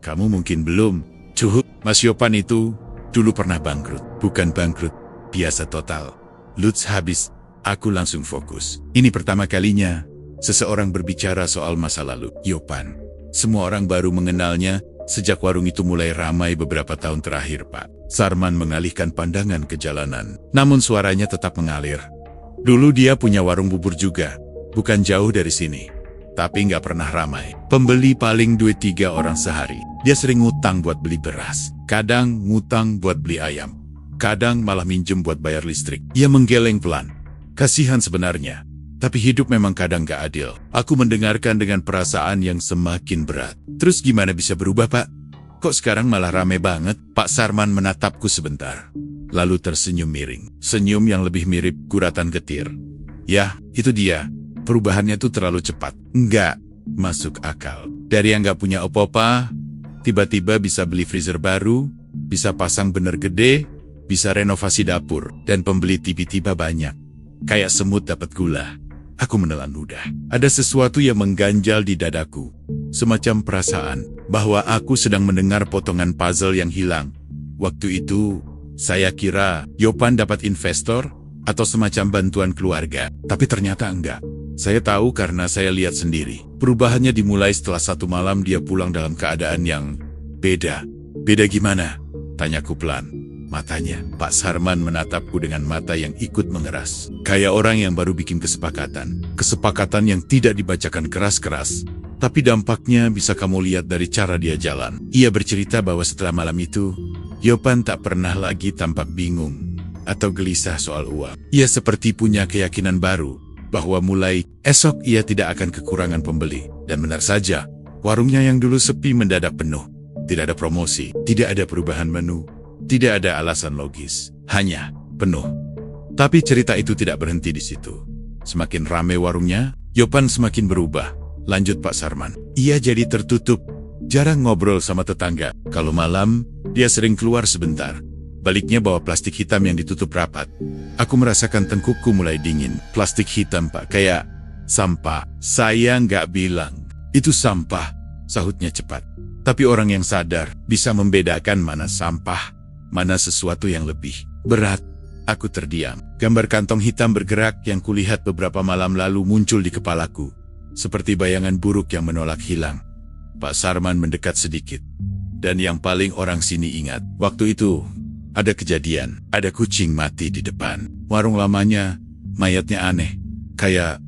"Kamu mungkin belum. Cuh, Mas Yopan itu dulu pernah bangkrut." "Bukan bangkrut, biasa total." Lutz habis. Aku langsung fokus. Ini pertama kalinya seseorang berbicara soal masa lalu Yopan. Semua orang baru mengenalnya sejak warung itu mulai ramai beberapa tahun terakhir, Pak. Sarman mengalihkan pandangan ke jalanan, namun suaranya tetap mengalir. "Dulu dia punya warung bubur juga, bukan jauh dari sini. Tapi nggak pernah ramai. Pembeli paling 2-3 orang sehari. Dia sering ngutang buat beli beras. Kadang ngutang buat beli ayam. Kadang malah minjem buat bayar listrik." Ia menggeleng pelan. Kasihan sebenarnya. Tapi hidup memang kadang gak adil. Aku mendengarkan dengan perasaan yang semakin berat. "Terus gimana bisa berubah, Pak? Kok sekarang malah rame banget?" Pak Sarman menatapku sebentar, lalu tersenyum miring. Senyum yang lebih mirip guratan getir. "Ya, itu dia. Perubahannya tuh terlalu cepat. Nggak masuk akal. Dari yang gak punya apa-apa, tiba-tiba bisa beli freezer baru, bisa pasang bener gede, bisa renovasi dapur, dan pembeli tiba-tiba banyak. Kayak semut dapat gula." Aku menelan ludah. Ada sesuatu yang mengganjal di dadaku. Semacam perasaan bahwa aku sedang mendengar potongan puzzle yang hilang. Waktu itu, saya kira Yopan dapat investor atau semacam bantuan keluarga. Tapi ternyata enggak. Saya tahu karena saya lihat sendiri. Perubahannya dimulai setelah satu malam dia pulang dalam keadaan yang beda. "Beda gimana?" tanyaku pelan. Matanya, Pak Sarman menatapku dengan mata yang ikut mengeras. Kayak orang yang baru bikin kesepakatan. Kesepakatan yang tidak dibacakan keras-keras. Tapi dampaknya bisa kamu lihat dari cara dia jalan. Ia bercerita bahwa setelah malam itu, Yopan tak pernah lagi tampak bingung. atau gelisah soal uang. Ia seperti punya keyakinan baru bahwa mulai esok ia tidak akan kekurangan pembeli. Dan benar saja, warungnya yang dulu sepi mendadak penuh. Tidak ada promosi, tidak ada perubahan menu, tidak ada alasan logis, hanya penuh. Tapi cerita itu tidak berhenti di situ. Semakin ramai warungnya, Yopan semakin berubah. Lanjut Pak Sarman. Ia jadi tertutup, jarang ngobrol sama tetangga. Kalau malam, dia sering keluar sebentar. Baliknya bawa plastik hitam yang ditutup rapat. Aku merasakan tengkukku mulai dingin. Plastik hitam, Pak, kayak sampah. Saya nggak bilang itu sampah, sahutnya cepat. Tapi orang yang sadar bisa membedakan mana sampah, mana sesuatu yang lebih berat. Aku terdiam. Gambar kantong hitam bergerak yang kulihat beberapa malam lalu muncul di kepalaku. Seperti bayangan buruk yang menolak hilang. Pak Sarman mendekat sedikit. Dan yang paling orang sini ingat, waktu itu ada kejadian, ada kucing mati di depan. Warung lamanya, mayatnya aneh. Kayak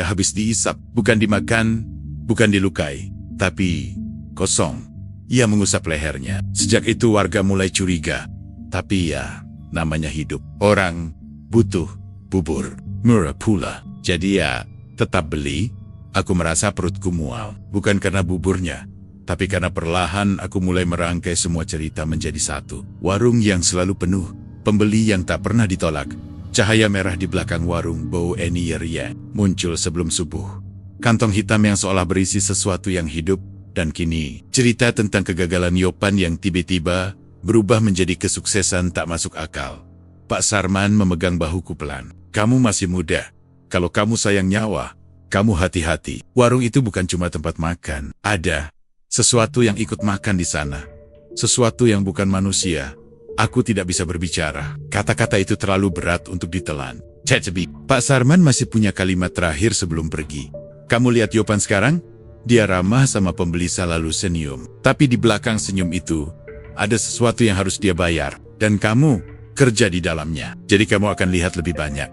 habis diisap, bukan dimakan, bukan dilukai, tapi kosong. Ia mengusap lehernya. Sejak itu warga mulai curiga. Tapi ya, namanya hidup. Orang butuh bubur. Murah pula. Jadi ya, tetap beli. Aku merasa perutku mual. Bukan karena buburnya, tapi karena perlahan aku mulai merangkai semua cerita menjadi satu. Warung yang selalu penuh, pembeli yang tak pernah ditolak. Cahaya merah di belakang warung, bau eniyeria, muncul sebelum subuh. Kantong hitam yang seolah berisi sesuatu yang hidup. Dan kini, cerita tentang kegagalan Yopan yang tiba-tiba berubah menjadi kesuksesan tak masuk akal. Pak Sarman memegang bahuku pelan. Kamu masih muda. Kalau kamu sayang nyawa, kamu hati-hati. Warung itu bukan cuma tempat makan. Ada sesuatu yang ikut makan di sana. Sesuatu yang bukan manusia. Aku tidak bisa berbicara. Kata-kata itu terlalu berat untuk ditelan. Cecebi. Pak Sarman masih punya kalimat terakhir sebelum pergi. Kamu lihat Yopan sekarang? Dia ramah sama pembeli lalu senyum. Tapi di belakang senyum itu, ada sesuatu yang harus dia bayar. Dan kamu kerja di dalamnya. Jadi kamu akan lihat lebih banyak.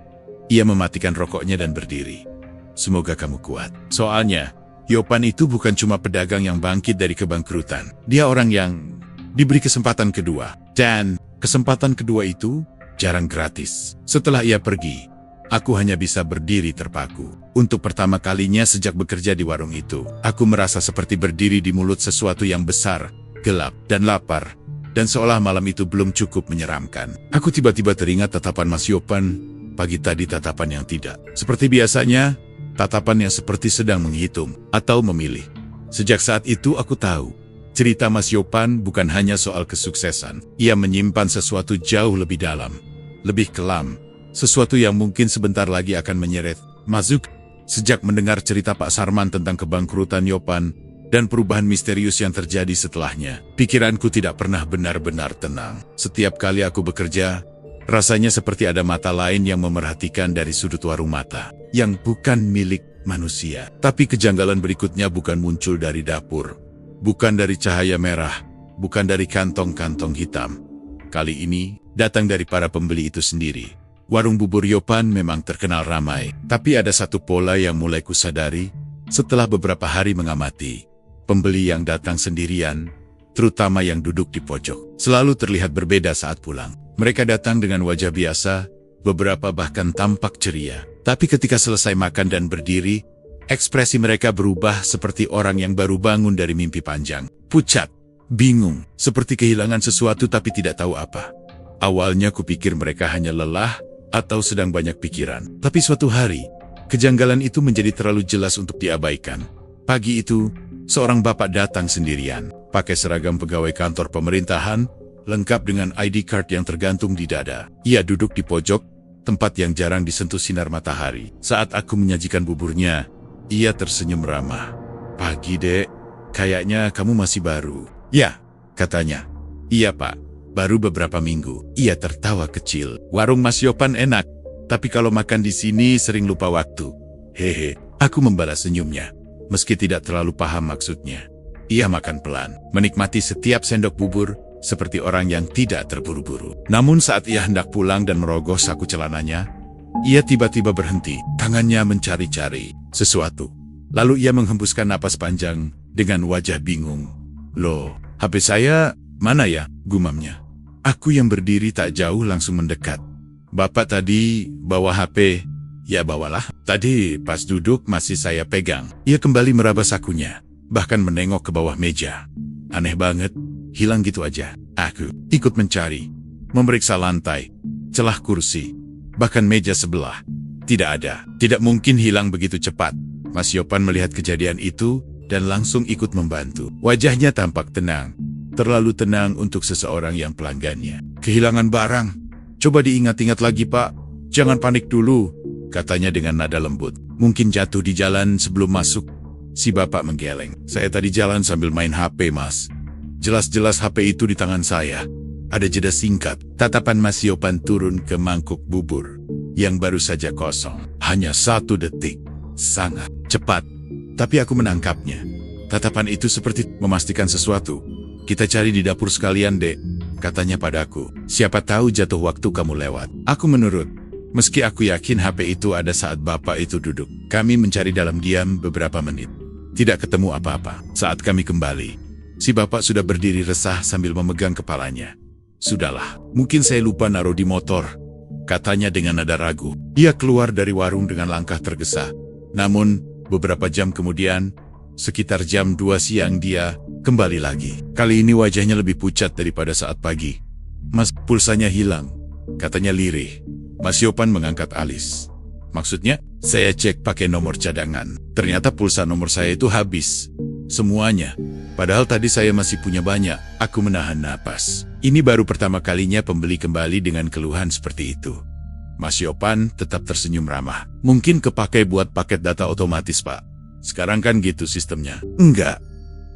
Ia mematikan rokoknya dan berdiri. Semoga kamu kuat. Soalnya, Yopan itu bukan cuma pedagang yang bangkit dari kebangkrutan. Dia orang yang diberi kesempatan kedua. Dan kesempatan kedua itu jarang gratis. Setelah ia pergi, aku hanya bisa berdiri terpaku. Untuk pertama kalinya sejak bekerja di warung itu, aku merasa seperti berdiri di mulut sesuatu yang besar, gelap, dan lapar. Dan seolah malam itu belum cukup menyeramkan. Aku tiba-tiba teringat tatapan Mas Yopan. Pagi tadi tatapan yang tidak seperti biasanya. Tatapan yang seperti sedang menghitung atau memilih. Sejak saat itu aku tahu, cerita Mas Yopan bukan hanya soal kesuksesan. Ia menyimpan sesuatu jauh lebih dalam, lebih kelam. Sesuatu yang mungkin sebentar lagi akan menyeret masuk. Sejak mendengar cerita Pak Sarman tentang kebangkrutan Yopan dan perubahan misterius yang terjadi setelahnya, pikiranku tidak pernah benar-benar tenang. Setiap kali aku bekerja, rasanya seperti ada mata lain yang memerhatikan dari sudut warung mata, yang bukan milik manusia. Tapi kejanggalan berikutnya bukan muncul dari dapur, bukan dari cahaya merah, bukan dari kantong-kantong hitam. Kali ini, datang dari para pembeli itu sendiri. Warung bubur Yopan memang terkenal ramai, tapi ada satu pola yang mulai kusadari setelah beberapa hari mengamati. Pembeli yang datang sendirian, terutama yang duduk di pojok, selalu terlihat berbeda saat pulang. Mereka datang dengan wajah biasa, beberapa bahkan tampak ceria. Tapi ketika selesai makan dan berdiri, ekspresi mereka berubah seperti orang yang baru bangun dari mimpi panjang. Pucat, bingung, seperti kehilangan sesuatu tapi tidak tahu apa. Awalnya kupikir mereka hanya lelah atau sedang banyak pikiran. Tapi suatu hari, kejanggalan itu menjadi terlalu jelas untuk diabaikan. Pagi itu, seorang bapak datang sendirian, pakai seragam pegawai kantor pemerintahan, lengkap dengan ID card yang tergantung di dada. Ia duduk di pojok, tempat yang jarang disentuh sinar matahari. Saat aku menyajikan buburnya, ia tersenyum ramah. Pagi, Dek. Kayaknya kamu masih baru. Ya, katanya. Iya, Pak. Baru beberapa minggu. Ia tertawa kecil. Warung Mas Yopan enak, tapi kalau makan di sini sering lupa waktu. Hehe. Aku membalas senyumnya, meski tidak terlalu paham maksudnya. Ia makan pelan, menikmati setiap sendok bubur, seperti orang yang tidak terburu-buru. Namun saat ia hendak pulang dan merogoh saku celananya, ia tiba-tiba berhenti, tangannya mencari-cari sesuatu. Lalu ia menghembuskan napas panjang dengan wajah bingung. Loh, HP saya mana ya? Gumamnya. Aku yang berdiri tak jauh langsung mendekat. Bapak tadi bawa HP. Ya bawalah. Tadi pas duduk masih saya pegang. Ia kembali meraba sakunya, bahkan menengok ke bawah meja. Aneh banget, hilang gitu aja. Aku ikut mencari, memeriksa lantai, celah kursi, bahkan meja sebelah. Tidak ada. Tidak mungkin hilang begitu cepat. Mas Yopan melihat kejadian itu dan langsung ikut membantu. Wajahnya tampak tenang. Terlalu tenang untuk seseorang yang pelanggannya. Kehilangan barang. Coba diingat-ingat lagi, Pak. Jangan panik dulu, katanya dengan nada lembut. Mungkin jatuh di jalan sebelum masuk. Si bapak menggeleng. Saya tadi jalan sambil main HP, Mas. Jelas-jelas HP itu di tangan saya. Ada jeda singkat. Tatapan Mas Yopan turun ke mangkuk bubur yang baru saja kosong. Hanya 1 detik. Sangat cepat. Tapi aku menangkapnya. Tatapan itu seperti memastikan sesuatu. Kita cari di dapur sekalian, Dek, katanya padaku. Siapa tahu jatuh waktu kamu lewat. Aku menurut. Meski aku yakin HP itu ada saat bapak itu duduk. Kami mencari dalam diam beberapa menit. Tidak ketemu apa-apa. Saat kami kembali, si bapak sudah berdiri resah sambil memegang kepalanya. Sudahlah, mungkin saya lupa naruh di motor, katanya dengan nada ragu. Ia keluar dari warung dengan langkah tergesa. Namun, beberapa jam kemudian, sekitar jam 2 siang dia kembali lagi. Kali ini wajahnya lebih pucat daripada saat pagi. Mas, pulsanya hilang, katanya lirih. Mas Yopan mengangkat alis. Maksudnya, saya cek pakai nomor cadangan. Ternyata pulsa nomor saya itu habis. Semuanya. Padahal tadi saya masih punya banyak. Aku menahan napas. Ini baru pertama kalinya pembeli kembali dengan keluhan seperti itu. Mas Yopan tetap tersenyum ramah. Mungkin kepakai buat paket data otomatis, Pak. Sekarang kan gitu sistemnya. Enggak,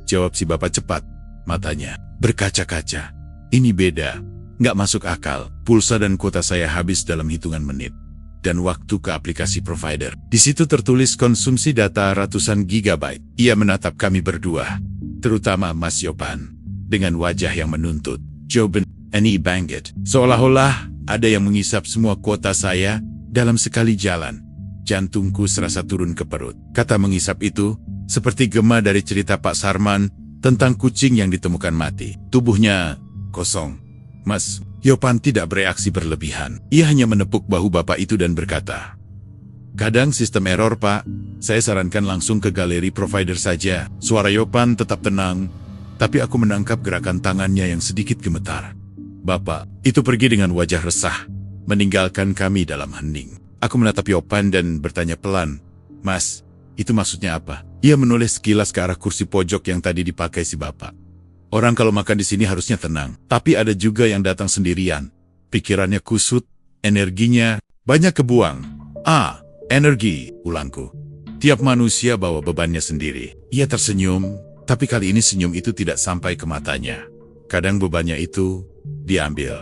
jawab si bapak cepat. Matanya berkaca-kaca. Ini beda. Nggak masuk akal. Pulsa dan kuota saya habis dalam hitungan menit. Dan waktu ke aplikasi provider. Di situ tertulis konsumsi data ratusan gigabyte. Ia menatap kami berdua, terutama Mas Yopan, dengan wajah yang menuntut. Joben, any bangit. Seolah-olah ada yang mengisap semua kuota saya dalam sekali jalan. Jantungku serasa turun ke perut. Kata mengisap itu seperti gema dari cerita Pak Sarman tentang kucing yang ditemukan mati. Tubuhnya kosong. Mas Yopan tidak bereaksi berlebihan. Ia hanya menepuk bahu bapak itu dan berkata, kadang sistem error, Pak. Saya sarankan langsung ke galeri provider saja. Suara Yopan tetap tenang, tapi aku menangkap gerakan tangannya yang sedikit gemetar. Bapak itu pergi dengan wajah resah, meninggalkan kami dalam hening. Aku menatap Yopan dan bertanya pelan, Mas, itu maksudnya apa? Ia menulis sekilas ke arah kursi pojok yang tadi dipakai si bapak. Orang kalau makan di sini harusnya tenang, tapi ada juga yang datang sendirian. Pikirannya kusut, energinya banyak kebuang. Energi, ulangku. Tiap manusia bawa bebannya sendiri. Ia tersenyum, tapi kali ini senyum itu tidak sampai ke matanya. Kadang bebannya itu diambil.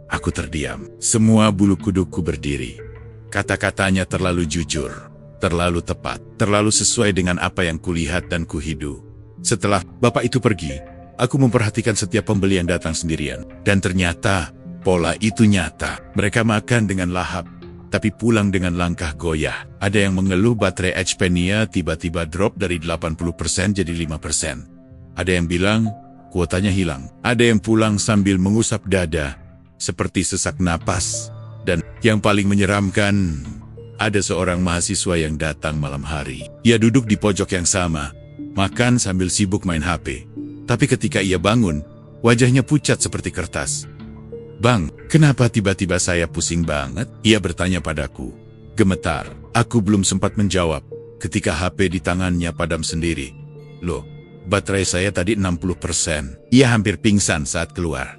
Aku terdiam. Semua bulu kuduku berdiri. Kata-katanya terlalu jujur, terlalu tepat, terlalu sesuai dengan apa yang kulihat dan kuhidu. Setelah bapak itu pergi, aku memperhatikan setiap pembeli yang datang sendirian. Dan ternyata, pola itu nyata. Mereka makan dengan lahap, tapi pulang dengan langkah goyah. Ada yang mengeluh baterai HP-nya tiba-tiba drop dari 80% jadi 5%. Ada yang bilang, kuotanya hilang. Ada yang pulang sambil mengusap dada, seperti sesak napas. Dan yang paling menyeramkan, ada seorang mahasiswa yang datang malam hari. Ia duduk di pojok yang sama, makan sambil sibuk main HP. Tapi ketika ia bangun, wajahnya pucat seperti kertas. Bang, kenapa tiba-tiba saya pusing banget? Ia bertanya padaku. Gemetar, aku belum sempat menjawab ketika HP di tangannya padam sendiri. Loh, baterai saya tadi 60%. Ia hampir pingsan saat keluar.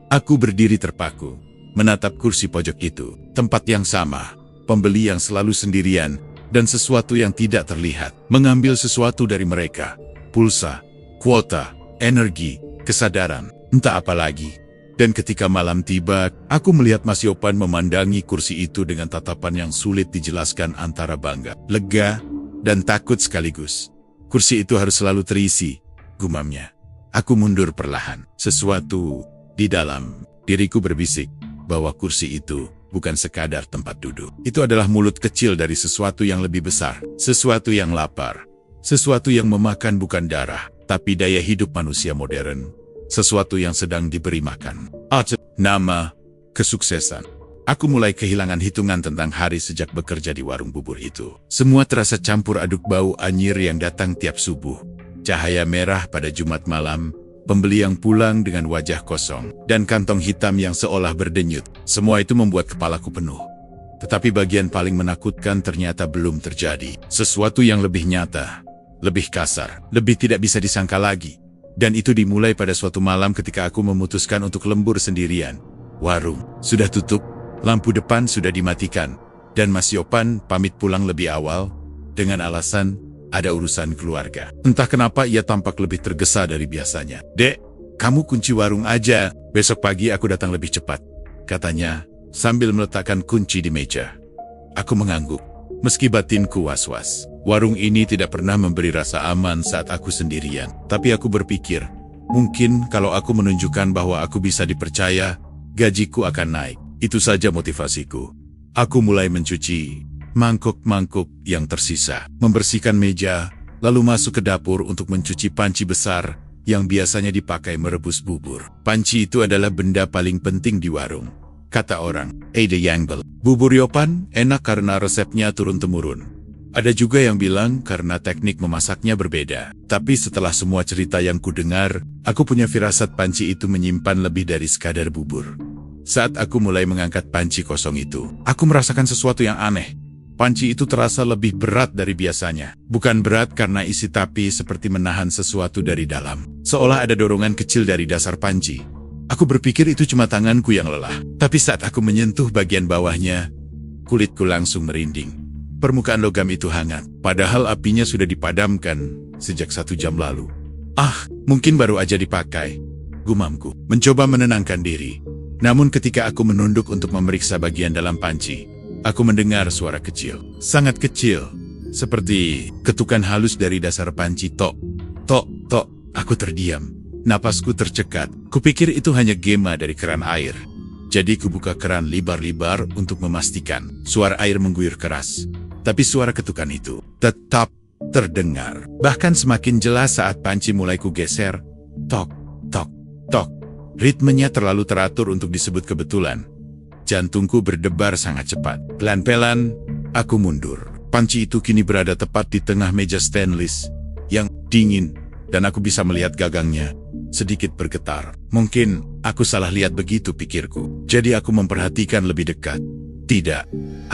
Aku berdiri terpaku, menatap kursi pojok itu. Tempat yang sama, pembeli yang selalu sendirian, dan sesuatu yang tidak terlihat. Mengambil sesuatu dari mereka. Pulsa, kuota, energi, kesadaran, entah apa lagi. Dan ketika malam tiba, aku melihat Mas Yopan memandangi kursi itu dengan tatapan yang sulit dijelaskan antara bangga, lega, dan takut sekaligus. Kursi itu harus selalu terisi, gumamnya. Aku mundur perlahan. Sesuatu di dalam diriku berbisik bahwa kursi itu bukan sekadar tempat duduk. Itu adalah mulut kecil dari sesuatu yang lebih besar, sesuatu yang lapar, sesuatu yang memakan bukan darah, tapi daya hidup manusia modern. Sesuatu yang sedang diberi makan. Nama, kesuksesan, Aku mulai kehilangan hitungan tentang hari sejak bekerja di warung bubur itu. Semua terasa campur aduk bau anyir yang datang tiap subuh. Cahaya merah pada Jumat malam, pembeli yang pulang dengan wajah kosong, dan kantong hitam yang seolah berdenyut. Semua itu membuat kepalaku penuh. Tetapi bagian paling menakutkan ternyata belum terjadi. Sesuatu yang lebih nyata, lebih kasar, lebih tidak bisa disangka lagi. Dan itu dimulai pada suatu malam ketika aku memutuskan untuk lembur sendirian. Warung sudah tutup, lampu depan sudah dimatikan, dan Mas Yopan pamit pulang lebih awal dengan alasan ada urusan keluarga. Entah kenapa ia tampak lebih tergesa dari biasanya. "Dek, kamu kunci warung aja, besok pagi aku datang lebih cepat," katanya sambil meletakkan kunci di meja. Aku mengangguk, meski batinku was-was. Warung ini tidak pernah memberi rasa aman saat aku sendirian. Tapi aku berpikir, mungkin kalau aku menunjukkan bahwa aku bisa dipercaya, gajiku akan naik. Itu saja motivasiku. Aku mulai mencuci mangkuk-mangkuk yang tersisa, membersihkan meja, lalu masuk ke dapur untuk mencuci panci besar yang biasanya dipakai merebus bubur. Panci itu adalah benda paling penting di warung, kata orang. Ada yang bilang, bubur Yopan enak karena resepnya turun-temurun. Ada juga yang bilang karena teknik memasaknya berbeda. Tapi setelah semua cerita yang kudengar, aku punya firasat panci itu menyimpan lebih dari sekadar bubur. Saat aku mulai mengangkat panci kosong itu, aku merasakan sesuatu yang aneh. Panci itu terasa lebih berat dari biasanya. Bukan berat karena isi, tapi seperti menahan sesuatu dari dalam. Seolah ada dorongan kecil dari dasar panci. Aku berpikir itu cuma tanganku yang lelah. Tapi saat aku menyentuh bagian bawahnya, kulitku langsung merinding. Permukaan logam itu hangat, padahal apinya sudah dipadamkan sejak 1 jam lalu. Mungkin baru aja dipakai, gumamku, mencoba menenangkan diri. Namun ketika aku menunduk untuk memeriksa bagian dalam panci, aku mendengar suara kecil, sangat kecil, seperti ketukan halus dari dasar panci. Tok, tok, tok. Aku terdiam, napasku tercekat. Kupikir itu hanya gema dari keran air. Jadi kubuka keran libar-libar untuk memastikan. Suara air mengguyur keras. Tapi suara ketukan itu tetap terdengar. Bahkan semakin jelas saat panci mulai kugeser. Tok, tok, tok. Ritmenya terlalu teratur untuk disebut kebetulan. Jantungku berdebar sangat cepat. Pelan-pelan, aku mundur. Panci itu kini berada tepat di tengah meja stainless yang dingin, dan aku bisa melihat gagangnya sedikit bergetar. Mungkin aku salah lihat, begitu pikirku. Jadi aku memperhatikan lebih dekat. Tidak,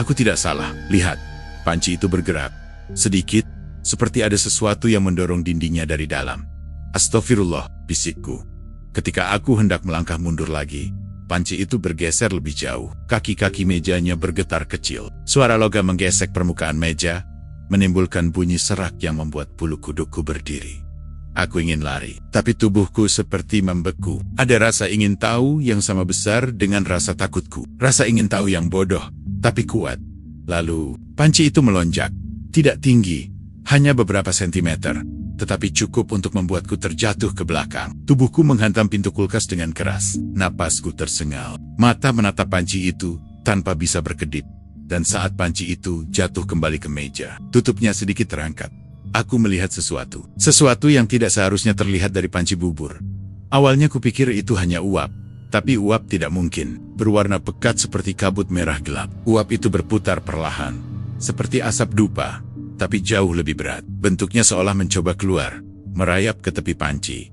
aku tidak salah. Lihat. Panci itu bergerak, sedikit, seperti ada sesuatu yang mendorong dindingnya dari dalam. Astagfirullah, bisikku. Ketika aku hendak melangkah mundur lagi, panci itu bergeser lebih jauh. Kaki-kaki mejanya bergetar kecil. Suara logam menggesek permukaan meja, menimbulkan bunyi serak yang membuat bulu kudukku berdiri. Aku ingin lari, tapi tubuhku seperti membeku. Ada rasa ingin tahu yang sama besar dengan rasa takutku. Rasa ingin tahu yang bodoh, tapi kuat. Lalu, panci itu melonjak. Tidak tinggi, hanya beberapa sentimeter, tetapi cukup untuk membuatku terjatuh ke belakang. Tubuhku menghantam pintu kulkas dengan keras. Napasku tersengal. Mata menatap panci itu tanpa bisa berkedip. Dan saat panci itu jatuh kembali ke meja, tutupnya sedikit terangkat. Aku melihat sesuatu. Sesuatu yang tidak seharusnya terlihat dari panci bubur. Awalnya kupikir itu hanya uap. Tapi uap tidak mungkin. Berwarna pekat seperti kabut merah gelap. Uap itu berputar perlahan, seperti asap dupa, tapi jauh lebih berat. Bentuknya seolah mencoba keluar, merayap ke tepi panci.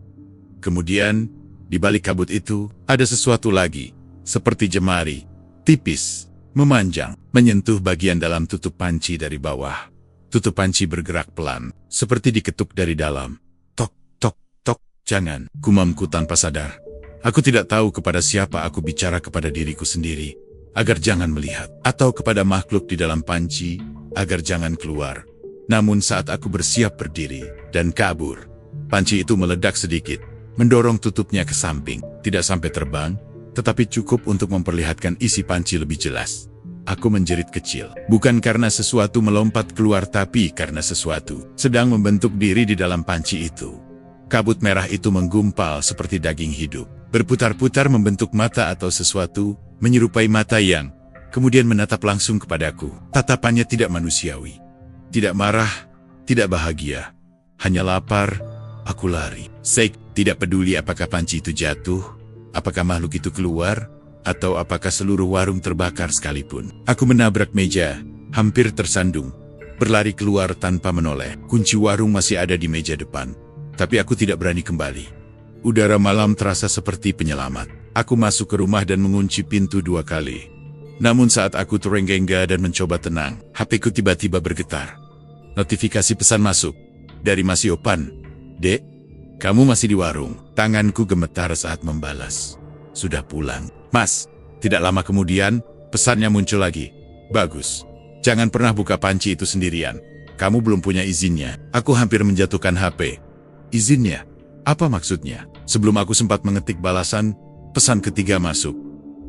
Kemudian, di balik kabut itu, ada sesuatu lagi, seperti jemari, tipis, memanjang, menyentuh bagian dalam tutup panci dari bawah. Tutup panci bergerak pelan, seperti diketuk dari dalam. Tok, tok, tok, jangan, gumamku tanpa sadar. Aku tidak tahu kepada siapa aku bicara, kepada diriku sendiri, agar jangan melihat, atau kepada makhluk di dalam panci, agar jangan keluar. Namun saat aku bersiap berdiri dan kabur, panci itu meledak sedikit, mendorong tutupnya ke samping. Tidak sampai terbang, tetapi cukup untuk memperlihatkan isi panci lebih jelas. Aku menjerit kecil, bukan karena sesuatu melompat keluar, tapi karena sesuatu sedang membentuk diri di dalam panci itu. Kabut merah itu menggumpal seperti daging hidup, berputar-putar membentuk mata atau sesuatu, menyerupai mata yang kemudian menatap langsung kepadaku. Tatapannya tidak manusiawi, tidak marah, tidak bahagia, hanya lapar. Aku lari. Tidak peduli apakah panci itu jatuh, apakah makhluk itu keluar, atau apakah seluruh warung terbakar sekalipun. Aku menabrak meja, hampir tersandung, berlari keluar tanpa menoleh. Kunci warung masih ada di meja depan, tapi aku tidak berani kembali. Udara malam terasa seperti penyelamat. Aku masuk ke rumah dan mengunci pintu 2 kali. Namun saat aku terengah-engah dan mencoba tenang, HP-ku tiba-tiba bergetar. Notifikasi pesan masuk. Dari Mas Yopan. Dek, kamu masih di warung. Tanganku gemetar saat membalas. Sudah pulang. Mas, tidak lama kemudian, pesannya muncul lagi. Bagus. Jangan pernah buka panci itu sendirian. Kamu belum punya izinnya. Aku hampir menjatuhkan HP. Izinnya? Apa maksudnya? Sebelum aku sempat mengetik balasan, pesan ketiga masuk.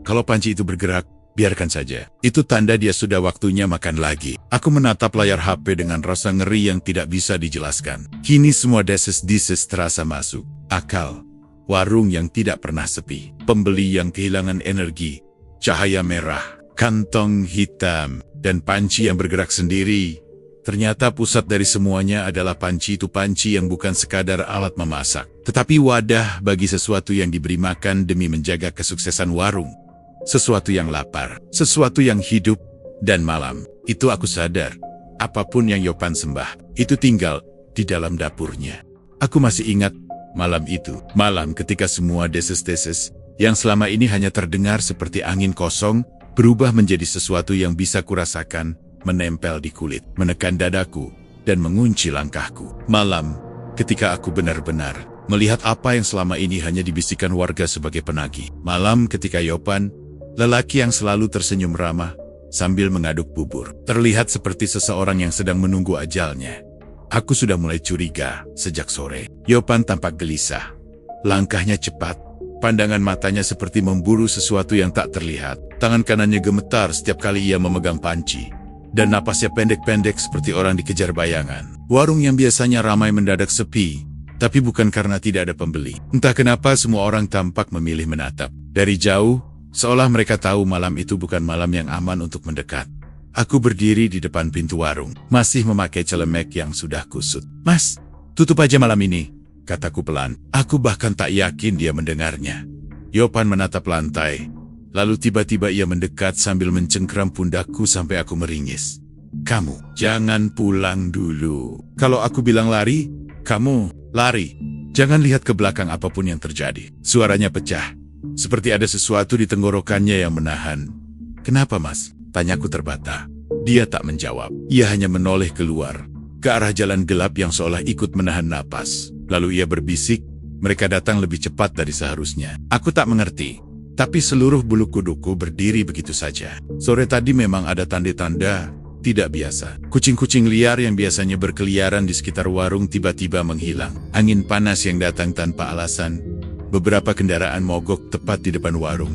Kalau panci itu bergerak, biarkan saja. Itu tanda dia sudah waktunya makan lagi. Aku menatap layar HP dengan rasa ngeri yang tidak bisa dijelaskan. Kini semua deses-deses terasa masuk akal. Warung yang tidak pernah sepi. Pembeli yang kehilangan energi. Cahaya merah. Kantong hitam. Dan panci yang bergerak sendiri. Ternyata pusat dari semuanya adalah panci itu, panci yang bukan sekadar alat memasak, tetapi wadah bagi sesuatu yang diberi makan demi menjaga kesuksesan warung. Sesuatu yang lapar, sesuatu yang hidup, dan malam. Itu aku sadar, apapun yang Yopan sembah, itu tinggal di dalam dapurnya. Aku masih ingat malam itu, malam ketika semua deses-deses yang selama ini hanya terdengar seperti angin kosong, berubah menjadi sesuatu yang bisa kurasakan, menempel di kulit, menekan dadaku, dan mengunci langkahku. Malam, ketika aku benar-benar melihat apa yang selama ini hanya dibisikkan warga sebagai penagih. Malam ketika Yopan, lelaki yang selalu tersenyum ramah, sambil mengaduk bubur, terlihat seperti seseorang yang sedang menunggu ajalnya. Aku sudah mulai curiga sejak sore. Yopan tampak gelisah. Langkahnya cepat, pandangan matanya seperti memburu sesuatu yang tak terlihat. Tangan kanannya gemetar setiap kali ia memegang panci. Dan napasnya pendek-pendek seperti orang dikejar bayangan. Warung yang biasanya ramai mendadak sepi, tapi bukan karena tidak ada pembeli. Entah kenapa semua orang tampak memilih menatap. Dari jauh, seolah mereka tahu malam itu bukan malam yang aman untuk mendekat. Aku berdiri di depan pintu warung, masih memakai celemek yang sudah kusut. Mas, tutup aja malam ini, kataku pelan. Aku bahkan tak yakin dia mendengarnya. Yopan menatap lantai. Lalu tiba-tiba ia mendekat sambil mencengkeram pundakku sampai aku meringis. Kamu, jangan pulang dulu. Kalau aku bilang lari, kamu lari. Jangan lihat ke belakang apapun yang terjadi. Suaranya pecah. Seperti ada sesuatu di tenggorokannya yang menahan. Kenapa, Mas? Tanyaku terbata. Dia tak menjawab. Ia hanya menoleh keluar, ke arah jalan gelap yang seolah ikut menahan napas. Lalu ia berbisik, mereka datang lebih cepat dari seharusnya. Aku tak mengerti. Tapi seluruh bulu kuduku berdiri begitu saja. Sore tadi memang ada tanda-tanda tidak biasa. Kucing-kucing liar yang biasanya berkeliaran di sekitar warung tiba-tiba menghilang. Angin panas yang datang tanpa alasan. Beberapa kendaraan mogok tepat di depan warung.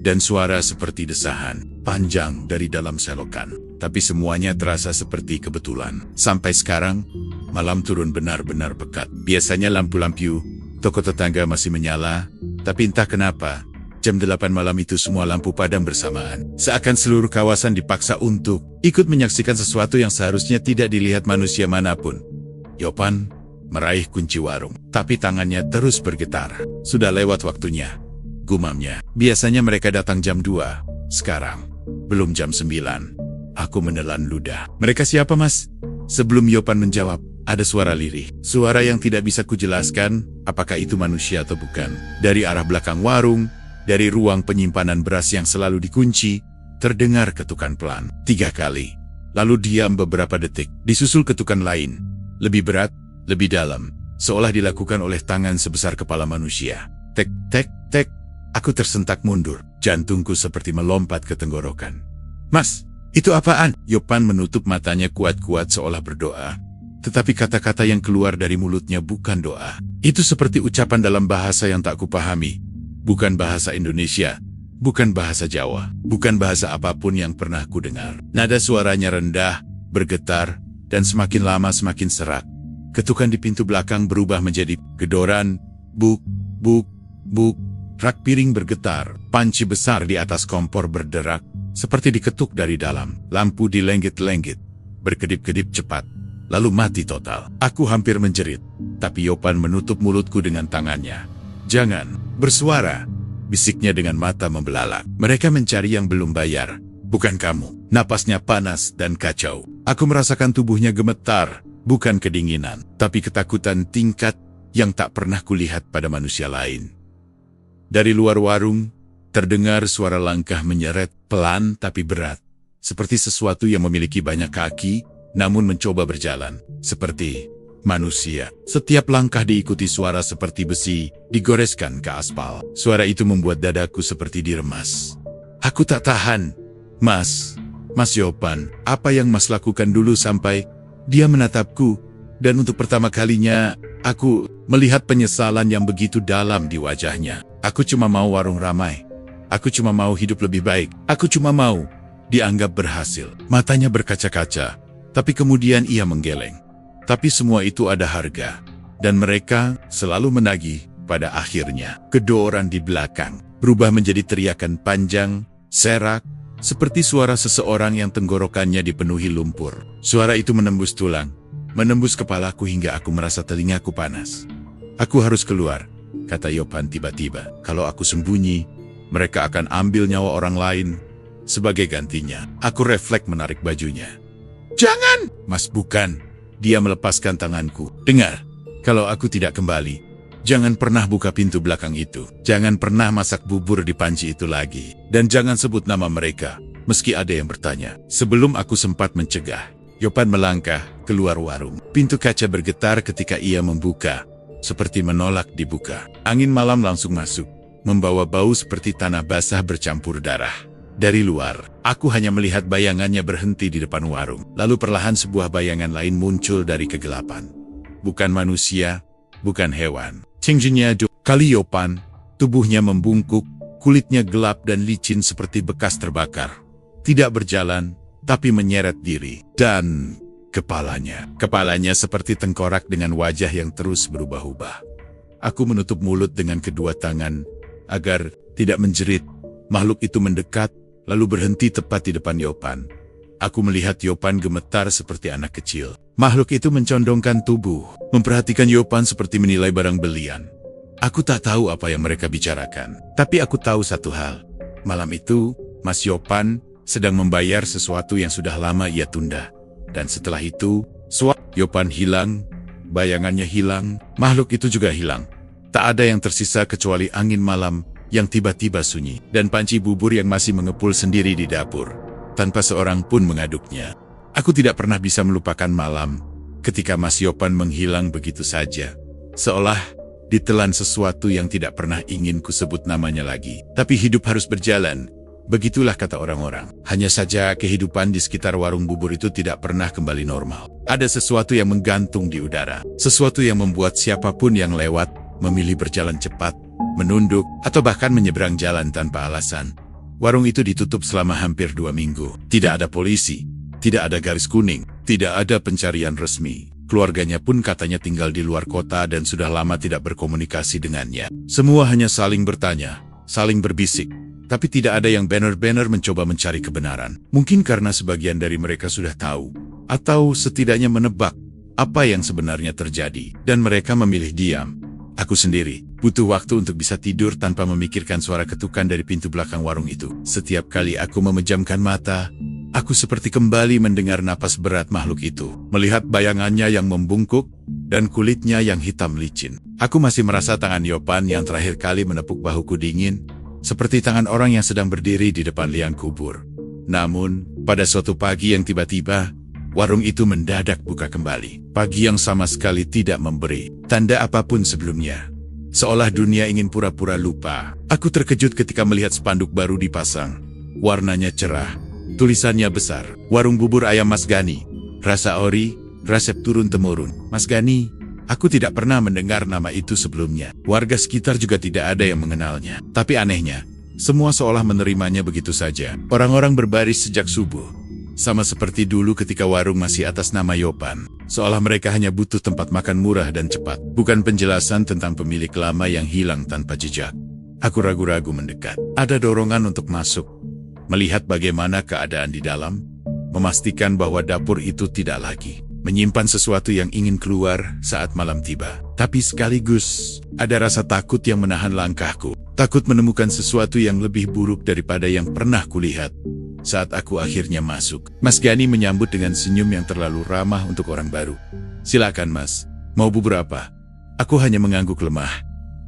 Dan suara seperti desahan, panjang dari dalam selokan. Tapi semuanya terasa seperti kebetulan. Sampai sekarang, malam turun benar-benar pekat. Biasanya lampu-lampu toko tetangga masih menyala. Tapi entah kenapa, jam 8 malam itu semua lampu padam bersamaan. Seakan seluruh kawasan dipaksa untuk ikut menyaksikan sesuatu yang seharusnya tidak dilihat manusia manapun. Yopan meraih kunci warung, tapi tangannya terus bergetar. Sudah lewat waktunya, gumamnya. Biasanya mereka datang jam 2, sekarang belum jam 9. Aku menelan ludah. Mereka siapa, Mas? Sebelum Yopan menjawab, ada suara lirih. Suara yang tidak bisa kujelaskan apakah itu manusia atau bukan. Dari arah belakang warung, dari ruang penyimpanan beras yang selalu dikunci, terdengar ketukan pelan 3 kali. Lalu diam beberapa detik, disusul ketukan lain. Lebih berat, lebih dalam, seolah dilakukan oleh tangan sebesar kepala manusia. Tek, tek, tek. Aku tersentak mundur, jantungku seperti melompat ke tenggorokan. Mas, itu apaan? Yopan menutup matanya kuat-kuat seolah berdoa. Tetapi kata-kata yang keluar dari mulutnya bukan doa. Itu seperti ucapan dalam bahasa yang tak kupahami. Bukan bahasa Indonesia, bukan bahasa Jawa, bukan bahasa apapun yang pernah ku dengar. Nada suaranya rendah, bergetar, dan semakin lama semakin serak. Ketukan di pintu belakang berubah menjadi gedoran, buk, buk, buk. Rak piring bergetar, panci besar di atas kompor berderak, seperti diketuk dari dalam. Lampu dilenggit-lenggit, berkedip-kedip cepat, lalu mati total. Aku hampir menjerit, tapi Yopan menutup mulutku dengan tangannya. Jangan bersuara. bisiknya dengan mata membelalak. Mereka mencari yang belum bayar, bukan kamu. Napasnya panas dan kacau. Aku merasakan tubuhnya gemetar, bukan kedinginan, tapi ketakutan tingkat yang tak pernah kulihat pada manusia lain. Dari luar warung, terdengar suara langkah menyeret, pelan tapi berat. Seperti sesuatu yang memiliki banyak kaki, namun mencoba berjalan. Seperti manusia. Setiap langkah diikuti suara seperti besi, digoreskan ke aspal. Suara itu membuat dadaku seperti diremas. Aku tak tahan. Mas Yopan, apa yang Mas lakukan dulu sampai dia menatapku? Dan untuk pertama kalinya, aku melihat penyesalan yang begitu dalam di wajahnya. Aku cuma mau warung ramai. Aku cuma mau hidup lebih baik. Aku cuma mau dianggap berhasil. Matanya berkaca-kaca, tapi kemudian ia menggeleng. Tapi semua itu ada harga, dan mereka selalu menagih pada akhirnya. Kedua orang di belakang berubah menjadi teriakan panjang, serak, seperti suara seseorang yang tenggorokannya dipenuhi lumpur. Suara itu menembus tulang, menembus kepalaku hingga aku merasa telingaku panas. Aku harus keluar, kata Yopan tiba-tiba. Kalau aku sembunyi, mereka akan ambil nyawa orang lain. Sebagai gantinya, aku refleks menarik bajunya. Jangan! Mas, bukan. Dia melepaskan tanganku. Dengar, kalau aku tidak kembali, jangan pernah buka pintu belakang itu. Jangan pernah masak bubur di panci itu lagi. Dan jangan sebut nama mereka, meski ada yang bertanya. Sebelum aku sempat mencegah, Yopan melangkah keluar warung. Pintu kaca bergetar ketika ia membuka, seperti menolak dibuka. Angin malam langsung masuk, membawa bau seperti tanah basah bercampur darah. Dari luar, aku hanya melihat bayangannya berhenti di depan warung. Lalu perlahan sebuah bayangan lain muncul dari kegelapan. Bukan manusia, bukan hewan. Cingjinnya kali Yopan, tubuhnya membungkuk, kulitnya gelap dan licin seperti bekas terbakar. Tidak berjalan, tapi menyeret diri. Dan kepalanya seperti tengkorak dengan wajah yang terus berubah-ubah. Aku menutup mulut dengan kedua tangan, agar tidak menjerit. Makhluk itu mendekat, lalu berhenti tepat di depan Yopan. Aku melihat Yopan gemetar seperti anak kecil. Makhluk itu mencondongkan tubuh, memperhatikan Yopan seperti menilai barang belian. Aku tak tahu apa yang mereka bicarakan, tapi aku tahu satu hal. Malam itu, Mas Yopan sedang membayar sesuatu yang sudah lama ia tunda. Dan setelah itu, Yopan hilang, bayangannya hilang, makhluk itu juga hilang. Tak ada yang tersisa kecuali angin malam yang tiba-tiba sunyi, dan panci bubur yang masih mengepul sendiri di dapur, tanpa seorang pun mengaduknya. Aku tidak pernah bisa melupakan malam, ketika Mas Yopan menghilang begitu saja, seolah ditelan sesuatu yang tidak pernah ingin kusebut namanya lagi. Tapi hidup harus berjalan, begitulah kata orang-orang. Hanya saja kehidupan di sekitar warung bubur itu tidak pernah kembali normal. Ada sesuatu yang menggantung di udara, sesuatu yang membuat siapapun yang lewat memilih berjalan cepat, menunduk, atau bahkan menyeberang jalan tanpa alasan. Warung itu ditutup selama hampir 2 minggu. Tidak ada polisi, tidak ada garis kuning, tidak ada pencarian resmi. Keluarganya pun katanya tinggal di luar kota dan sudah lama tidak berkomunikasi dengannya. Semua hanya saling bertanya, saling berbisik, tapi tidak ada yang benar-benar mencoba mencari kebenaran. Mungkin karena sebagian dari mereka sudah tahu, atau setidaknya menebak apa yang sebenarnya terjadi, dan mereka memilih diam. Aku sendiri butuh waktu untuk bisa tidur tanpa memikirkan suara ketukan dari pintu belakang warung itu. Setiap kali aku memejamkan mata, aku seperti kembali mendengar napas berat makhluk itu, melihat bayangannya yang membungkuk dan kulitnya yang hitam licin. Aku masih merasa tangan Yopan yang terakhir kali menepuk bahuku dingin, seperti tangan orang yang sedang berdiri di depan liang kubur. Namun, pada suatu pagi yang tiba-tiba, warung itu mendadak buka kembali. Pagi yang sama sekali tidak memberi tanda apapun sebelumnya. Seolah dunia ingin pura-pura lupa. Aku terkejut ketika melihat spanduk baru dipasang. Warnanya cerah, tulisannya besar. Warung bubur ayam Mas Gani. Rasa ori, resep turun-temurun. Mas Gani, aku tidak pernah mendengar nama itu sebelumnya. Warga sekitar juga tidak ada yang mengenalnya. Tapi anehnya, semua seolah menerimanya begitu saja. Orang-orang berbaris sejak subuh. Sama seperti dulu ketika warung masih atas nama Yopan. Seolah mereka hanya butuh tempat makan murah dan cepat. Bukan penjelasan tentang pemilik lama yang hilang tanpa jejak. Aku ragu-ragu mendekat. Ada dorongan untuk masuk. Melihat bagaimana keadaan di dalam. Memastikan bahwa dapur itu tidak lagi menyimpan sesuatu yang ingin keluar saat malam tiba. Tapi sekaligus ada rasa takut yang menahan langkahku. Takut menemukan sesuatu yang lebih buruk daripada yang pernah kulihat. Saat aku akhirnya masuk, Mas Gani menyambut dengan senyum yang terlalu ramah untuk orang baru. Silakan Mas, mau bubur apa? Aku hanya mengangguk lemah.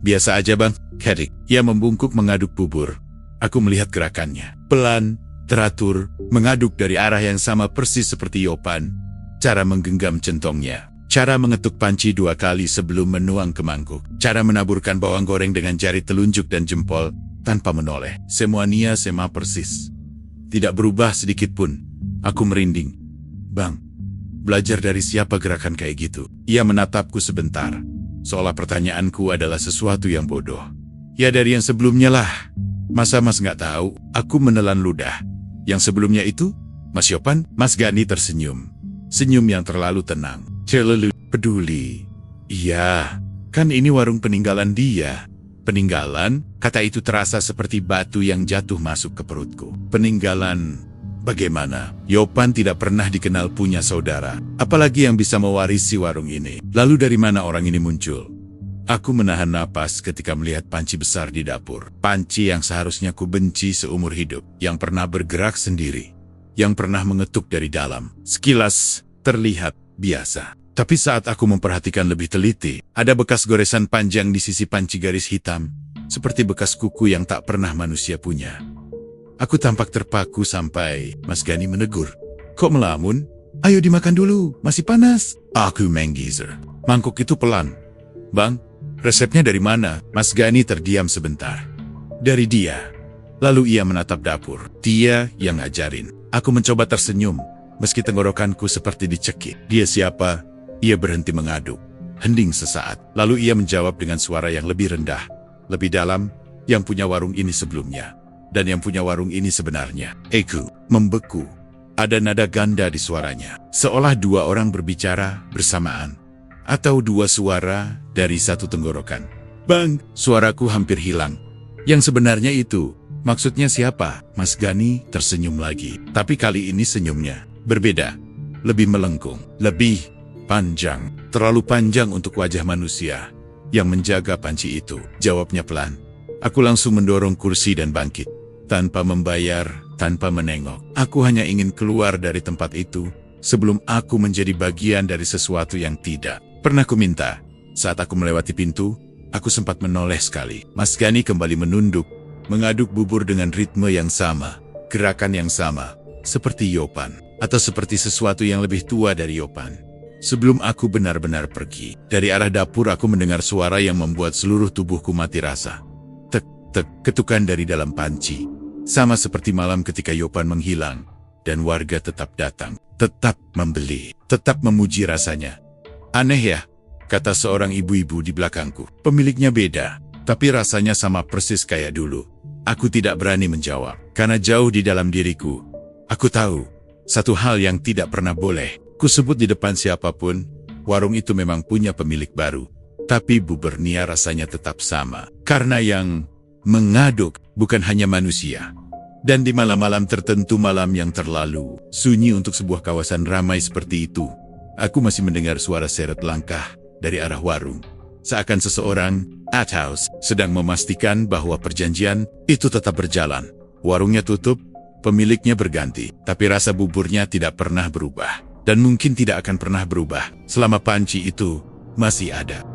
Biasa aja Bang, Kadik. Ia membungkuk mengaduk bubur. Aku melihat gerakannya. Pelan, teratur, mengaduk dari arah yang sama persis seperti Yopan. Cara menggenggam centongnya. Cara mengetuk panci 2 kali sebelum menuang ke mangkuk. Cara menaburkan bawang goreng dengan jari telunjuk dan jempol tanpa menoleh. Semuanya sama persis. Tidak berubah sedikit pun. Aku merinding. Bang, belajar dari siapa gerakan kayak gitu? Ia menatapku sebentar. Seolah pertanyaanku adalah sesuatu yang bodoh. Ya dari yang sebelumnya lah. Masa Mas nggak tahu? Aku menelan ludah. Yang sebelumnya itu? Mas Yopan? Mas Gani tersenyum. Senyum yang terlalu tenang. Terlalu peduli. Iya, kan ini warung peninggalan dia. Peninggalan, kata itu terasa seperti batu yang jatuh masuk ke perutku. Peninggalan, bagaimana? Yopan tidak pernah dikenal punya saudara. Apalagi yang bisa mewarisi warung ini. Lalu dari mana orang ini muncul? Aku menahan napas ketika melihat panci besar di dapur. Panci yang seharusnya ku benci seumur hidup. Yang pernah bergerak sendiri. Yang pernah mengetuk dari dalam. Sekilas, terlihat biasa. Tapi saat aku memperhatikan lebih teliti, ada bekas goresan panjang di sisi panci garis hitam, seperti bekas kuku yang tak pernah manusia punya. Aku tampak terpaku sampai Mas Gani menegur. Kok melamun? Ayo dimakan dulu, masih panas. Aku menggizer. Mangkuk itu pelan. Bang, resepnya dari mana? Mas Gani terdiam sebentar. Dari dia. Lalu ia menatap dapur. Dia yang ngajarin. Aku mencoba tersenyum, meski tenggorokanku seperti dicekik. Dia siapa? Ia berhenti mengaduk. Hening sesaat. Lalu ia menjawab dengan suara yang lebih rendah, lebih dalam, yang punya warung ini sebelumnya. Dan yang punya warung ini sebenarnya. Aku membeku. Ada nada ganda di suaranya. Seolah 2 orang berbicara bersamaan. Atau 2 suara dari satu tenggorokan. Bang, suaraku hampir hilang. Yang sebenarnya itu, maksudnya siapa? Mas Gani tersenyum lagi. Tapi kali ini senyumnya berbeda. Lebih melengkung. Lebih panjang, terlalu panjang untuk wajah manusia yang menjaga panci itu. Jawabnya pelan. Aku langsung mendorong kursi dan bangkit. Tanpa membayar, tanpa menengok. Aku hanya ingin keluar dari tempat itu sebelum aku menjadi bagian dari sesuatu yang tidak pernah kuminta. Saat aku melewati pintu, aku sempat menoleh sekali. Mas Gani kembali menunduk, mengaduk bubur dengan ritme yang sama, gerakan yang sama, seperti Yopan, atau seperti sesuatu yang lebih tua dari Yopan. Sebelum aku benar-benar pergi, dari arah dapur aku mendengar suara yang membuat seluruh tubuhku mati rasa. Tek, tek, ketukan dari dalam panci. Sama seperti malam ketika Yopan menghilang, dan warga tetap datang, tetap membeli, tetap memuji rasanya. Aneh ya, kata seorang ibu-ibu di belakangku. Pemiliknya beda, tapi rasanya sama persis kayak dulu. Aku tidak berani menjawab, karena jauh di dalam diriku. Aku tahu, satu hal yang tidak pernah boleh kusebut di depan siapapun, warung itu memang punya pemilik baru. Tapi buburnya rasanya tetap sama. Karena yang mengaduk bukan hanya manusia. Dan di malam-malam tertentu, malam yang terlalu sunyi untuk sebuah kawasan ramai seperti itu, aku masih mendengar suara seret langkah dari arah warung. Seakan seseorang atau sedang memastikan bahwa perjanjian itu tetap berjalan. Warungnya tutup, pemiliknya berganti, tapi rasa buburnya tidak pernah berubah. Dan mungkin tidak akan pernah berubah selama panci itu masih ada.